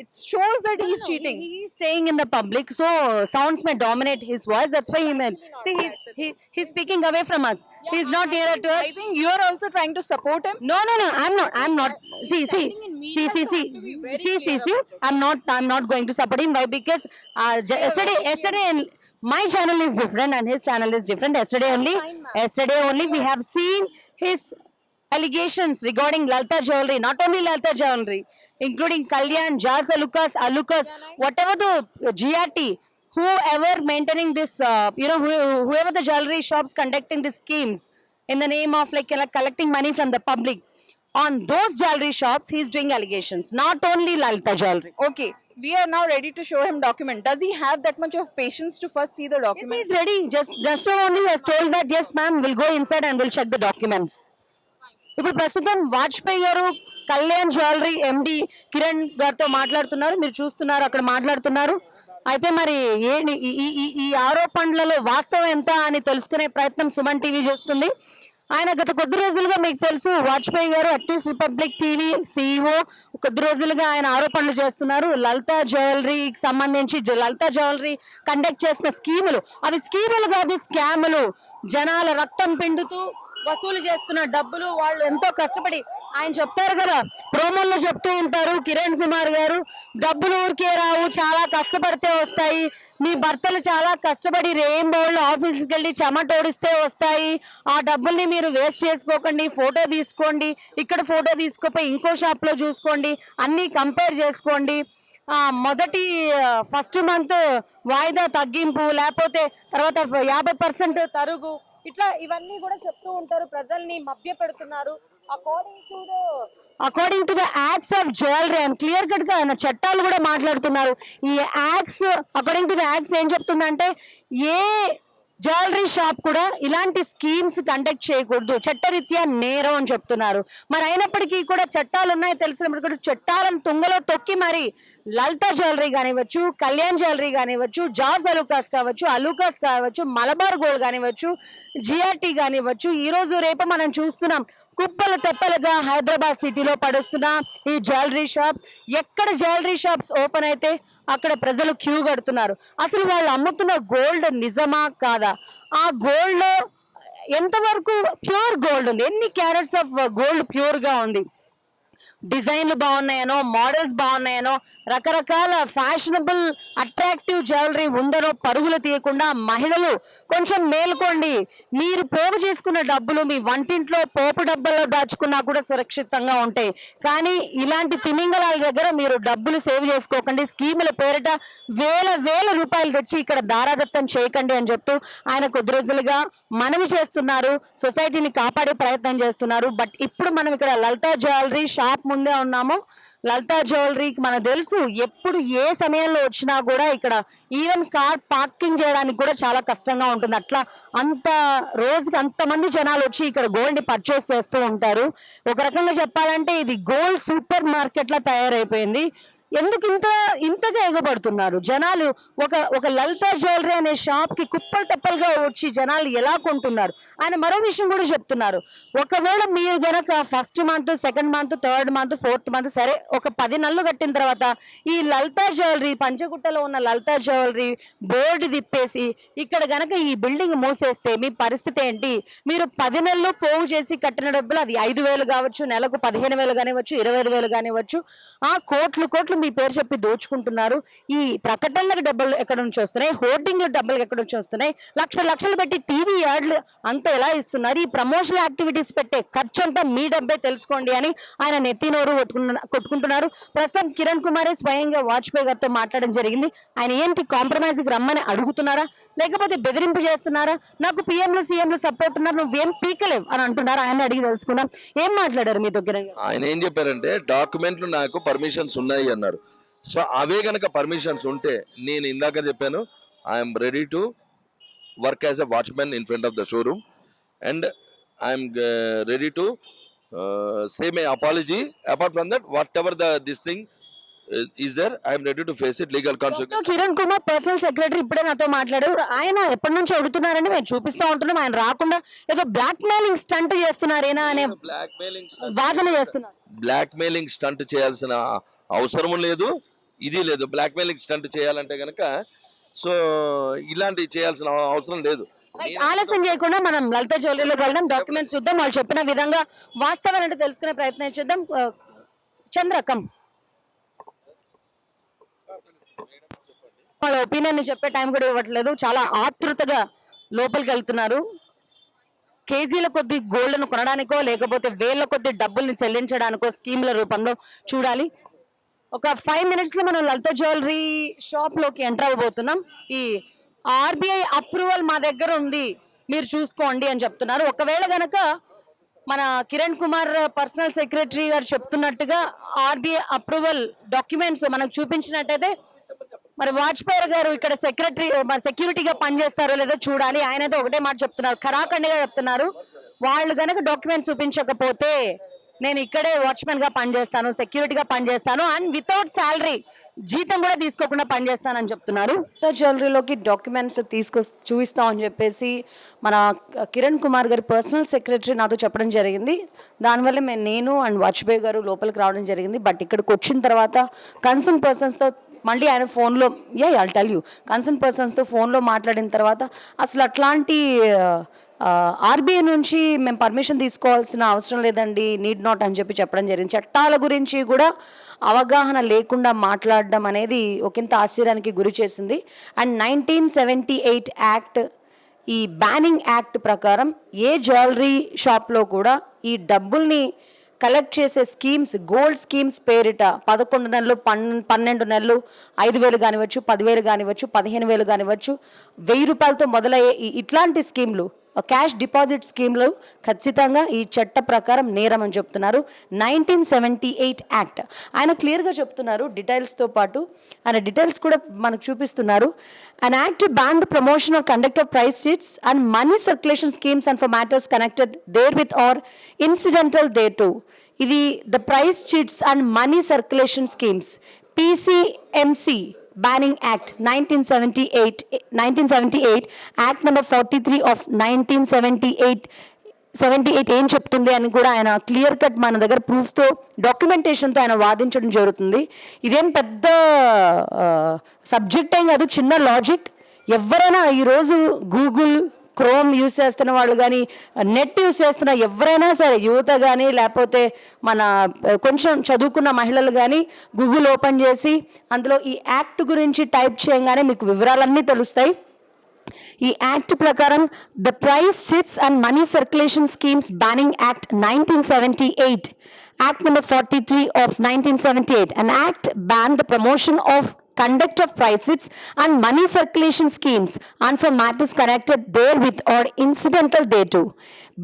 Speaker 3: It shows that he is cheating.
Speaker 2: He is staying in the public, so sounds may dominate his voice. That's why he meant. See, he's speaking away from us. He's not nearer to us.
Speaker 3: I think you are also trying to support him.
Speaker 2: No, I'm not. See. I'm not going to support him. Why? Because yesterday, my channel is different and his channel is different. Yesterday only, we have seen his allegations regarding Lalta Jewelry. Not only Lalta Jewelry, including Kalyan, Jazz Alukas, whatever the GRT, whoever maintaining this, whoever the jewelry shops conducting these schemes in the name of like collecting money from the public, on those jewelry shops, he is doing allegations. Not only Lalta Jewelry.
Speaker 3: Okay, we are now ready to show him document. Does he have that much of patience to first see the
Speaker 2: Yes,
Speaker 3: document?
Speaker 2: he is ready. Just only has told that yes, ma'am, we'll go inside and we'll check the documents. ఇప్పుడు ప్రస్తుతం వాజ్పేయి గారు Kalyan jewellery ఎండి కిరణ్ గారితో మాట్లాడుతున్నారు. మీరు చూస్తున్నారు, అక్కడ మాట్లాడుతున్నారు. అయితే మరి ఈ ఆరోపణలలో వాస్తవం ఎంత అని తెలుసుకునే ప్రయత్నం సుమన్ టీవీ చేస్తుంది. ఆయన గత కొద్ది రోజులుగా మీకు తెలుసు, వాజ్పేయి గారు యాక్టివ్స్ రిపబ్లిక్ టీవీ CEO, కొద్ది రోజులుగా ఆయన ఆరోపణలు చేస్తున్నారు. లలిత జ్యువెలరీకి సంబంధించి లలిత జ్యువెలరీ కండక్ట్ చేసిన స్కీములు, అవి స్కీములు కాదు, స్కాములు. జనాల రక్తం పిండుతూ వసూలు చేస్తున్న డబ్బులు. వాళ్ళు ఎంతో కష్టపడి, ఆయన చెప్తారు కదా, ప్రోమోల్లో చెప్తూ ఉంటారు కిరణ్ కుమార్ గారు, డబ్బులు ఊరికే రావు, చాలా కష్టపడితే వస్తాయి. మీ భర్తలు చాలా కష్టపడి రెయిన్బోల్లో ఆఫీస్కి వెళ్ళి చెమటోడిస్తే వస్తాయి. ఆ డబ్బుల్ని మీరు వేస్ట్ చేసుకోకండి, ఫోటో తీసుకోండి, ఇక్కడ ఫోటో తీసుకోపోయి ఇంకో షాప్లో చూసుకోండి, అన్నీ కంపేర్ చేసుకోండి. మొదటి ఫస్ట్ మంత్ వాయిదా తగ్గింపు, లేకపోతే తర్వాత 50% తరుగు, ఇట్లా ఇవన్నీ కూడా చెప్తూ ఉంటారు, ప్రజల్ని మభ్య పెడుతున్నారు. According to the acts of jewellery and clear cut గా ఆయన చట్టాలు కూడా మాట్లాడుతున్నారు. ఈ acts according to the acts ఏం చెప్తుందంటే ఏ జ్యువెలరీ షాప్ కూడా ఇలాంటి స్కీమ్స్ కండక్ట్ చేయకూడదు, చట్టరీత్యా నేరం అని చెప్తున్నారు. మరి అయినప్పటికీ కూడా చట్టాలు ఉన్నాయి తెలిసినప్పుడు కూడా చట్టాలను తుంగలో తొక్కి మరి లలిత జ్యువెలరీ కానివ్వచ్చు, కళ్యాణ్ జ్యువెలరీ కానివ్వచ్చు, జాజ్ అలూకాస్ కావచ్చు, అలూకాస్ కావచ్చు, మలబార్ గోల్డ్ కానివ్వచ్చు, జిఆర్టీ కానివ్వచ్చు, ఈ రోజు రేపు మనం చూస్తున్నాం కుప్పలు తెప్పలుగా హైదరాబాద్ సిటీలో పడుస్తున్న ఈ జ్యువెలరీ షాప్స్. ఎక్కడ జ్యువెలరీ షాప్స్ ఓపెన్ అయితే అక్కడ ప్రజలు క్యూ కడుతున్నారు. అసలు వాళ్ళు అమ్ముతున్న గోల్డ్ నిజమా కాదా, ఆ గోల్డ్ లో ఎంతవరకు ప్యూర్ గోల్డ్ ఉంది, ఎన్ని క్యారెట్స్ ఆఫ్ గోల్డ్ ప్యూర్ గా ఉంది, డిజైన్లు బాగున్నాయనో, మోడల్స్ బాగున్నాయనో, రకరకాల ఫ్యాషనబుల్ అట్రాక్టివ్ జ్యువెలరీ ఉందనో పరుగులు తీయకుండా మహిళలు కొంచెం మేల్కోండి. మీరు పోగు చేసుకున్న డబ్బులు మీ వంటింట్లో పోపు డబ్బల్లో దాచుకున్నా కూడా సురక్షితంగా ఉంటాయి, కానీ ఇలాంటి తిమింగళాల దగ్గర మీరు డబ్బులు సేవ్ చేసుకోకండి, స్కీముల పేరిట వేల రూపాయలు తెచ్చి ఇక్కడ దారాదత్తం చేయకండి అని చెప్తూ ఆయన కొద్ది రోజులుగా మనవి చేస్తున్నారు, సొసైటీని కాపాడే ప్రయత్నం చేస్తున్నారు. బట్ ఇప్పుడు మనం ఇక్కడ లలిత జ్యువెలరీ షాప్ ముందే ఉన్నాము. లలిత జ్యువెలరీకి మనకు తెలుసు ఎప్పుడు ఏ సమయంలో వచ్చినా కూడా ఇక్కడ ఈవెన్ కార్ పార్కింగ్ చేయడానికి కూడా చాలా కష్టంగా ఉంటుంది. అట్లా అంత రోజుకి అంతమంది జనాలు వచ్చి ఇక్కడ గోల్డ్ ని పర్చేస్ చేస్తూ ఉంటారు. ఒక రకంగా చెప్పాలంటే ఇది గోల్డ్ సూపర్ మార్కెట్ లా తయారైపోయింది. ఎందుకు ఇంతగా ఎగబడుతున్నారు జనాలు? ఒక లలిత జ్యువెలరీ అనే షాప్ కి కుప్పలు తెప్పలుగా వచ్చి జనాలు ఎలా కొంటున్నారు? ఆయన మరో విషయం కూడా చెప్తున్నారు, ఒకవేళ మీరు గనక first month, second month, third month, fourth month, సరే ఒక 10 నెలలు కట్టిన తర్వాత ఈ లలిత జ్యువెలరీ పంచగుట్టలో ఉన్న లలిత జ్యువెలరీ బోర్డు తిప్పేసి ఇక్కడ గనక ఈ బిల్డింగ్ మూసేస్తే మీ పరిస్థితి ఏంటి? మీరు 10 నెలలు పోగు చేసి కట్టిన డబ్బులు అది 5,000 కావచ్చు, నెలకు 15,000 కానివ్వచ్చు, 25,000 కానివ్వచ్చు, ఆ కోట్లు మీ పేరు చెప్పి దోచుకుంటున్నారు. ఈ ప్రకటనలకు డబ్బులు ఎక్కడ నుంచి వస్తున్నాయి, హోర్డింగ్లు డబ్బులు ఎక్కడ నుంచి వస్తున్నాయి, లక్షలు పెట్టి టీవీ యాడ్లు అంతా ఎలా ఇస్తున్నారు, ఈ ప్రమోషనల్ యాక్టివిటీస్ పెట్టే ఖర్చు అంతా మీ డబ్బే తెలుసుకోండి అని ఆయన నెత్తినోరు కొట్టుకుంటున్నారు. ప్రస్తుతం కిరణ్ కుమారే స్వయంగా వాజ్పేయి గారితో మాట్లాడడం జరిగింది. ఆయన ఏంటి కాంప్రమైజ్కి రమ్మని అడుగుతున్నారా, లేకపోతే బెదిరింపు చేస్తున్నారా? నాకు పిఎంలు సీఎంలు సపోర్ట్ ఉన్నారు, నువ్వేం పీకలేవు అని అంటున్నారు. ఆయన అడిగి తెలుసుకుందాం. ఏం మాట్లాడారు మీతో కిరణ్ గారు?
Speaker 1: ఆయన ఏం చెప్పారంటే డాక్యుమెంట్లు నాకు పర్మిషన్స్ ఉన్నాయి అన్నారు. సో అవే కనుక పర్మిషన్స్ ఉంటే నేను ఇందాక చెప్పాను, I'm ready to work as a watchman in front of the showroom and I'm ready to say my apology. Apart from that whatever this thing is there, I'm ready to face it legal consequences.
Speaker 2: Kiran Kumar personal secretary ఇప్పుడే నాతో మాట్లాడారు. ఆయన ఎప్పటి నుంచి అడుగుతున్నారని మేము చూపిస్తా ఉంటున్నాం. ఆయన రాకుండా ఏదో బ్లాక్ మెయిలింగ్ స్టంట్ చేస్తున్నారేనా అనే వాదన చేస్తున్నారు.
Speaker 1: బ్లాక్ మెయిలింగ్ స్టంట్ చేయాల్సిన అవసరం లేదు, ఇది లేదు. బ్లాక్ మెయిలింగ్ స్టంట్ చేయాలంటే కనుక సో ఇలాంటివి చేయాల్సిన అవసరం లేదు.
Speaker 2: ఆలస్యం చేయకుండా మనం లలిత జ్యువెలరీలోకి వెళ్దాం, డాక్యుమెంట్స్ చూద్దాం, వాళ్ళు చెప్పిన విధంగా వాస్తవాలంటే తెలుసుకునే ప్రయత్నం చేద్దాం. చంద్రకం వాళ్ళ ఒపీనియన్ చెప్పే టైం కూడా ఇవ్వట్లేదు, చాలా ఆతృతగా లోపలికి వెళ్తున్నారు. కేజీల కొద్ది గోల్డ్ను కొనడానికో లేకపోతే వేల కొద్ది డబ్బుల్ని చెల్లించడానికో స్కీమ్ల రూపంలో చూడాలి. ఒక 5 minutes లో మనం లలిత జ్యువెలరీ షాప్ లోకి ఎంటర్ అవ్వబోతున్నాం. ఈ ఆర్బీఐ అప్రూవల్ మా దగ్గర ఉంది, మీరు చూసుకోండి అని చెప్తున్నారు. ఒకవేళ గనక మన కిరణ్ కుమార్ పర్సనల్ సెక్రటరీ గారు చెప్తున్నట్టుగా ఆర్బీఐ అప్రూవల్ డాక్యుమెంట్స్ మనకు చూపించినట్టయితే మరి వాజ్పేయి గారు ఇక్కడ సెక్యూరిటీగా పనిచేస్తారో లేదో చూడాలి. ఆయనైతే ఒకటే మాట చెప్తున్నారు, ఖరాఖండిగా చెప్తున్నారు, వాళ్ళు గనక డాక్యుమెంట్స్ చూపించకపోతే నేను ఇక్కడే వాచ్మెన్ గా పనిచేస్తాను, సెక్యూరిటీగా పనిచేస్తాను అండ్ వితౌట్ శాలరీ, జీతం కూడా తీసుకోకుండా పనిచేస్తానని చెప్తున్నారు. జ్యువెలరీలోకి డాక్యుమెంట్స్ చూపిస్తామని చెప్పేసి మన కిరణ్ కుమార్ గారి పర్సనల్ సెక్రటరీ నాతో చెప్పడం జరిగింది. దానివల్ల నేను అండ్ వాజ్పేయి గారు లోపలికి రావడం జరిగింది. బట్ ఇక్కడికి వచ్చిన తర్వాత కన్సర్న్ పర్సన్స్తో మళ్ళీ ఆయన ఫోన్లో ఐల్ టెల్ యూ కన్సర్న్ పర్సన్స్తో ఫోన్లో మాట్లాడిన తర్వాత అసలు అట్లాంటి ఆర్బీఐ నుంచి మేము పర్మిషన్ తీసుకోవాల్సిన అవసరం లేదండి, నీడ్ నాట్ అని చెప్పడం జరిగింది. చట్టాల గురించి కూడా అవగాహన లేకుండా మాట్లాడడం అనేది ఒకంత ఆశ్చర్యానికి గురి చేసింది. అండ్ 1978 యాక్ట్, ఈ బ్యానింగ్ యాక్ట్ ప్రకారం ఏ జ్యువెలరీ షాప్లో కూడా ఈ డబ్బుల్ని కలెక్ట్ చేసే స్కీమ్స్, గోల్డ్ స్కీమ్స్ పేరిట 11 నెలలు, 12 నెలలు, 5,000 కానివ్వచ్చు, 10,000 కానివ్వచ్చు, 15,000 కానివ్వచ్చు, 1,000 రూపాయలతో మొదలయ్యే ఇట్లాంటి స్కీమ్లు క్యాష్ డిపాజిట్ స్కీమ్లు ఖచ్చితంగా ఈ చట్ట ప్రకారం నేరం అని చెప్తున్నారు. 1978 యాక్ట్ ఆయన క్లియర్గా చెప్తున్నారు డీటెయిల్స్తో పాటు. ఆయన డీటెయిల్స్ కూడా మనకు చూపిస్తున్నారు. An act to ban the promotion or conduct of price sheets and money circulation schemes and for matters connected therewith or incidental thereto. ఇది the price sheets and money circulation schemes PCMC Banning Act 1978 Act number 43 of 1978 ఏం చెప్తుంది అని కూడా ఆయన clear cut మన దగ్గర ప్రూఫ్స్తో డాక్యుమెంటేషన్తో ఆయన వాదించడం జరుగుతుంది. ఇదేం పెద్ద సబ్జెక్ట్ ఏం కాదు, చిన్న లాజిక్. ఎవరైనా ఈరోజు గూగుల్ క్రోమ్ యూస్ చేస్తున్న వాళ్ళు కానీ నెట్ యూస్ చేస్తున్న ఎవరైనా సరే, యువత కానీ లేకపోతే మన కొంచెం చదువుకున్న మహిళలు కానీ గూగుల్ ఓపెన్ చేసి అందులో ఈ యాక్ట్ గురించి టైప్ చేయగానే మీకు వివరాలన్నీ తెలుస్తాయి. ఈ యాక్ట్ ప్రకారం the price sheets and money circulation schemes banning act 1978 Act number 43 of 1978, an act banned the promotion of conduct of price sheets and money circulation schemes and for matters connected therewith or incidental thereto,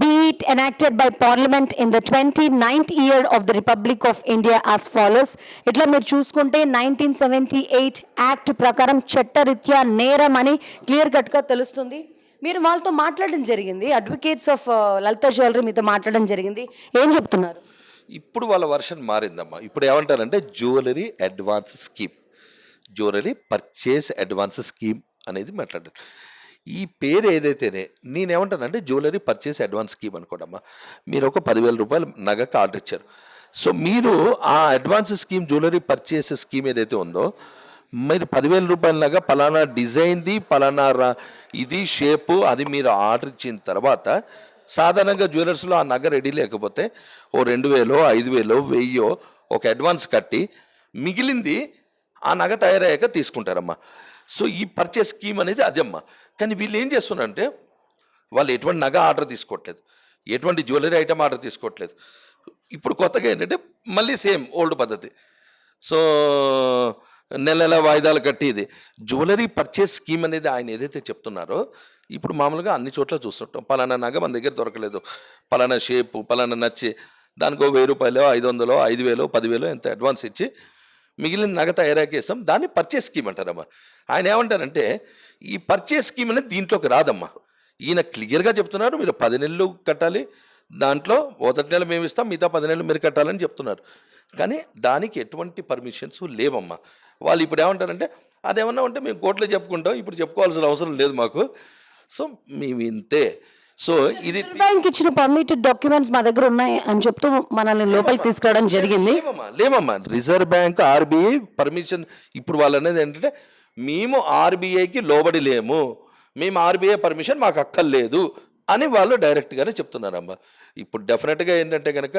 Speaker 2: be it enacted by Parliament in the 29th year of the Republic of India as follows. ఇట్లా మీరు చూసుకుంటే 1978 act ప్రకారం చట్టరీత్యా నేరం అని clear కట్గా తెలుస్తుంది. మీరు వాళ్ళతో మాట్లాడడం జరిగింది, అడ్వకేట్స్ ఆఫ్ లలిత జ్యువెలరీ మీతో మాట్లాడడం జరిగింది. ఏం చెప్తున్నారు?
Speaker 1: ఇప్పుడు వాళ్ళ వర్షన్ మారిందమ్మా. ఇప్పుడు ఏమంటారంటే jewellery advance scheme, jewellery purchase advance scheme అనేది మాట్లాడారు. ఈ పేరు ఏదైతేనే నేనేమంటానంటే జ్యువెలరీ పర్చేస్ అడ్వాన్స్ స్కీమ్ అనుకోండమ్మా. మీరు ఒక 10,000 రూపాయలు నగకు ఆర్డర్ ఇచ్చారు. సో మీరు ఆ advance scheme jewellery purchase scheme ఏదైతే ఉందో, మీరు 10,000 రూపాయల నగ పలానా డిజైన్ది పలానా ఇది షేపు అది మీరు ఆర్డర్ ఇచ్చిన తర్వాత సాధారణంగా జ్యువెలర్స్లో ఆ నగ రెడీ లేకపోతే ఓ 2,000 5,000 1000 ఒక అడ్వాన్స్ కట్టి మిగిలింది ఆ నగ తయారయ్యాక తీసుకుంటారమ్మా. సో ఈ పర్చేస్ స్కీమ్ అనేది అదమ్మా. కానీ వీళ్ళు ఏం చేస్తున్నారంటే వాళ్ళు ఎటువంటి నగ ఆర్డర్ తీసుకోవట్లేదు, ఎటువంటి జ్యువెలరీ ఐటమ్ ఆర్డర్ తీసుకోవట్లేదు. ఇప్పుడు కొత్తగా ఏంటంటే మళ్ళీ సేమ్ ఓల్డ్ పద్ధతి. సో నెల వాయిదాలు కట్టి ఇది జ్యువెలరీ పర్చేస్ స్కీమ్ అనేది ఆయన ఏదైతే చెప్తున్నారో ఇప్పుడు మామూలుగా అన్ని చోట్ల చూస్తుంటాం. పలానా నగ మన దగ్గర దొరకలేదు, పలానా షేపు పలానా నచ్చి దానికి 1,000 రూపాయలు 500 5,000 10,000 ఎంత అడ్వాన్స్ ఇచ్చి మిగిలిన నగ తయారాకేసాం, దాన్ని పర్చేస్ స్కీమ్ అంటారమ్మా. ఆయన ఏమంటారంటే ఈ పర్చేస్ స్కీమ్ అనేది దీంట్లోకి రాదమ్మా. ఈయన క్లియర్గా చెప్తున్నారు మీరు 10 నెలలు కట్టాలి, దాంట్లో మొదటి నెల మేము ఇస్తాం, మిగతా 10 నెలలు మీరు కట్టాలని చెప్తున్నారు. కానీ దానికి ఎటువంటి పర్మిషన్స్ లేవమ్మా. వాళ్ళు ఇప్పుడు ఏమంటారంటే అదేమన్నా ఉంటే మేము కోర్టులో చెప్పుకుంటాం, ఇప్పుడు చెప్పుకోవాల్సిన అవసరం లేదు మాకు. సో మేము ఇంతే. సో ఇది
Speaker 2: బ్యాంక్ ఇచ్చిన పర్మిటెడ్ డాక్యుమెంట్స్ మా దగ్గర ఉన్నాయి అని చెప్తూ మనల్ని లోపలికి తీసుకురావడం జరిగింది.
Speaker 1: లేవమ్మా రిజర్వ్ బ్యాంక్ ఆర్బీఐ పర్మిషన్ ఇప్పుడు వాళ్ళు అనేది ఏంటంటే మేము ఆర్బీఐకి లోబడి లేము, మేము ఆర్బీఐ పర్మిషన్ మాకు అక్కర్లేదు అని వాళ్ళు డైరెక్ట్గానే చెప్తున్నారమ్మా. ఇప్పుడు డెఫినెట్గా ఏంటంటే కనుక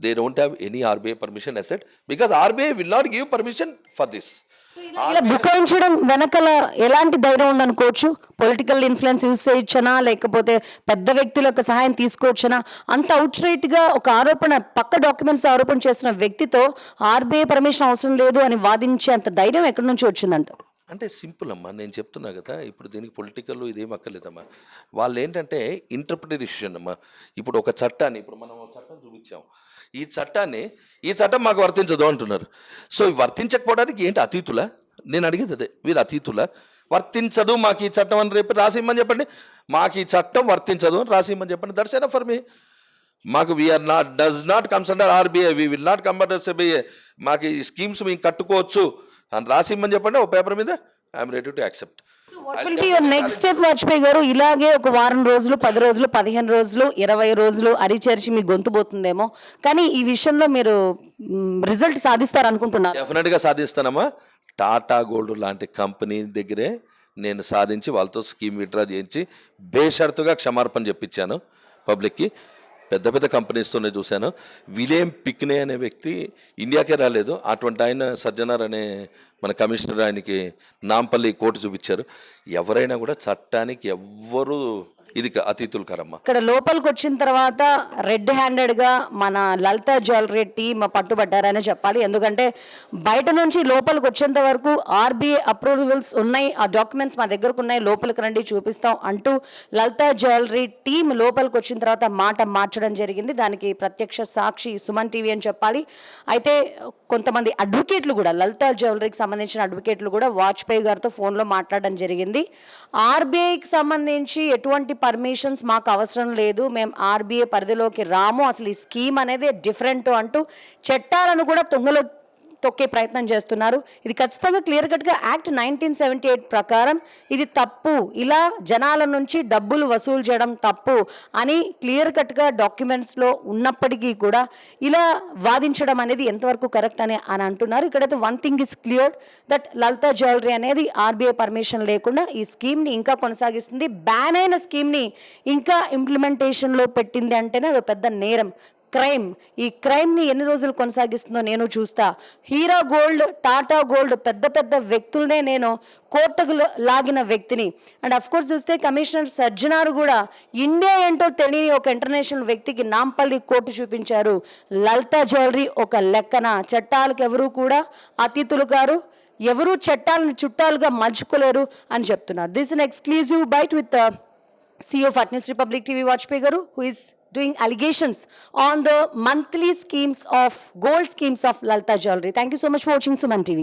Speaker 1: they don't have any RBI permission asset because RBI will not give permission for this.
Speaker 2: ఇలా బుకాయించడం వెనకల ఎలాంటి ధైర్యం ఉందనుకోవచ్చు? పొలిటికల్ ఇన్ఫ్లుయెన్స్ యూజ్ చేయొచ్చనా, లేకపోతే పెద్ద వ్యక్తుల యొక్క సహాయం తీసుకోవచ్చనా? అంత అవుట్ రైట్గా ఒక ఆరోపణ పక్క డాక్యుమెంట్స్ ఆరోపణ చేస్తున్న వ్యక్తితో ఆర్బీఐ పర్మిషన్ అవసరం లేదు అని వాదించే అంత ధైర్యం ఎక్కడి నుంచి వచ్చిందంట?
Speaker 1: అంటే సింపుల్ అమ్మా, నేను చెప్తున్నా కదా ఇప్పుడు దీనికి పొలిటికల్ ఇదేం అక్కర్లేదమ్మా. వాళ్ళు ఏంటంటే ఇంటర్ప్రిటేషన్ అమ్మా. ఇప్పుడు ఒక చట్టాన్ని ఇప్పుడు మనం ఒక చట్టం చూపించాం, ఈ చట్టం మాకు వర్తించదు అంటున్నారు. సో వర్తించకపోవడానికి ఏంటి అతీతులా? నేను అడిగేది అదే, వీరు అతీతులా? వర్తించదు మాకు ఈ చట్టం అని రేపు రాసిమ్మని చెప్పండి, మాకు ఈ చట్టం వర్తించదు అని రాసిమ్మని చెప్పండి. That's enough for me. మాకు we are not does not comes under RBI, we will not come under CBI, మాకు ఈ స్కీమ్స్ మేము కట్టుకోవచ్చు అని రాసిమ్మని చెప్పండి ఓ పేపర్ మీద. I'm ready to accept.
Speaker 2: Next step Vajpayee గారు, ఇలాగే ఒక వారం రోజులు 10 రోజులు 15 రోజులు 20 రోజులు అరిచేర్చి మీ గొంతు పోతుందేమో, కానీ ఈ విషయంలో మీరు రిజల్ట్ సాధిస్తారు అనుకుంటున్నారు?
Speaker 1: డెఫినెట్గా సాధిస్తానమ్మా. టాటా గోల్డ్ లాంటి కంపెనీ దగ్గరే నేను సాధించి వాళ్ళతో స్కీమ్ విత్డ్రా చేయించి బేషరతుగా క్షమార్పణ చెప్పించాను పబ్లిక్కి. పెద్ద పెద్ద కంపెనీస్తోనే చూశాను. విలియం పిక్నే అనే వ్యక్తి ఇండియాకే రాలేదు, అటువంటి ఆయన సజ్జనార్ అనే మన కమిషనర్ ఆయనకి నాంపల్లి కోర్టు చూపించారు. ఎవరైనా కూడా చట్టానికి ఎవ్వరూ ఇది అతిథులు కరమ్మ.
Speaker 2: ఇక్కడ లోపలికి వచ్చిన తర్వాత రెడ్ హ్యాండెడ్గా మన లలిత జ్యువెలరీ టీమ్ పట్టుబడ్డారని చెప్పాలి. ఎందుకంటే బయట నుంచి లోపలికి వచ్చేంత వరకు ఆర్బీఐ అప్రూవల్స్ ఉన్నాయి, ఆ డాక్యుమెంట్స్ మా దగ్గరకు ఉన్నాయి, లోపలికి రండి చూపిస్తాం అంటూ లలిత జ్యువెలరీ టీమ్ లోపలికి వచ్చిన తర్వాత మాట మార్చడం జరిగింది. దానికి ప్రత్యక్ష సాక్షి సుమన్ టీవీ అని చెప్పాలి. అయితే కొంతమంది అడ్వకేట్లు కూడా, లలిత జ్యువెలరీకి సంబంధించిన అడ్వకేట్లు కూడా వాజ్పేయి గారితో ఫోన్లో మాట్లాడడం జరిగింది. ఆర్బీఐకి సంబంధించి ఎటువంటి పర్మిషన్స్ మాకు అవసరం లేదు, మేము ఆర్బీఐ పరిధిలోకి రాము, అసలు ఈ స్కీమ్ అనేది డిఫరెంట్ అంటూ చట్టాలను కూడా తొంగలో తొక్కే ప్రయత్నం చేస్తున్నారు. ఇది ఖచ్చితంగా క్లియర్ కట్గా యాక్ట్ 1978 ప్రకారం ఇది తప్పు, ఇలా జనాల నుంచి డబ్బులు వసూలు చేయడం తప్పు అని క్లియర్ కట్గా డాక్యుమెంట్స్లో ఉన్నప్పటికీ కూడా ఇలా వాదించడం అనేది ఎంతవరకు కరెక్ట్ అని అంటున్నారు. ఇక్కడైతే one thing is clear that Lalitha jewellery అనేది ఆర్బీఐ పర్మిషన్ లేకుండా ఈ స్కీమ్ని ఇంకా కొనసాగిస్తుంది. బ్యాన్ అయిన స్కీమ్ని ఇంకా ఇంప్లిమెంటేషన్లో పెట్టింది అంటేనే అది పెద్ద నేరం, క్రైమ్. ఈ క్రైమ్ని ఎన్ని రోజులు కొనసాగిస్తుందో నేను చూస్తా. హీరా గోల్డ్, టాటా గోల్డ్ పెద్ద పెద్ద వ్యక్తులనే నేను కోర్టుకు లాగిన వ్యక్తిని. అండ్ అఫ్ కోర్స్ చూస్తే కమిషనర్ సజ్జనార్ కూడా ఇండియా ఏంటో తెలియని ఒక ఇంటర్నేషనల్ వ్యక్తికి నాంపల్లి కోర్టు చూపించారు. లలిత జ్యువెలరీ ఒక లెక్కన, చట్టాలకు ఎవరు కూడా అతిథులు గారు, ఎవరు చట్టాలను చుట్టాలుగా మలుచుకోలేరు అని చెప్తున్నారు. This in exclusive bite with CEO of News Republic TV Vajpayee Garu, who is doing allegations on the monthly schemes of gold schemes of Lalita Jewelry. Thank you so much for watching Suman TV.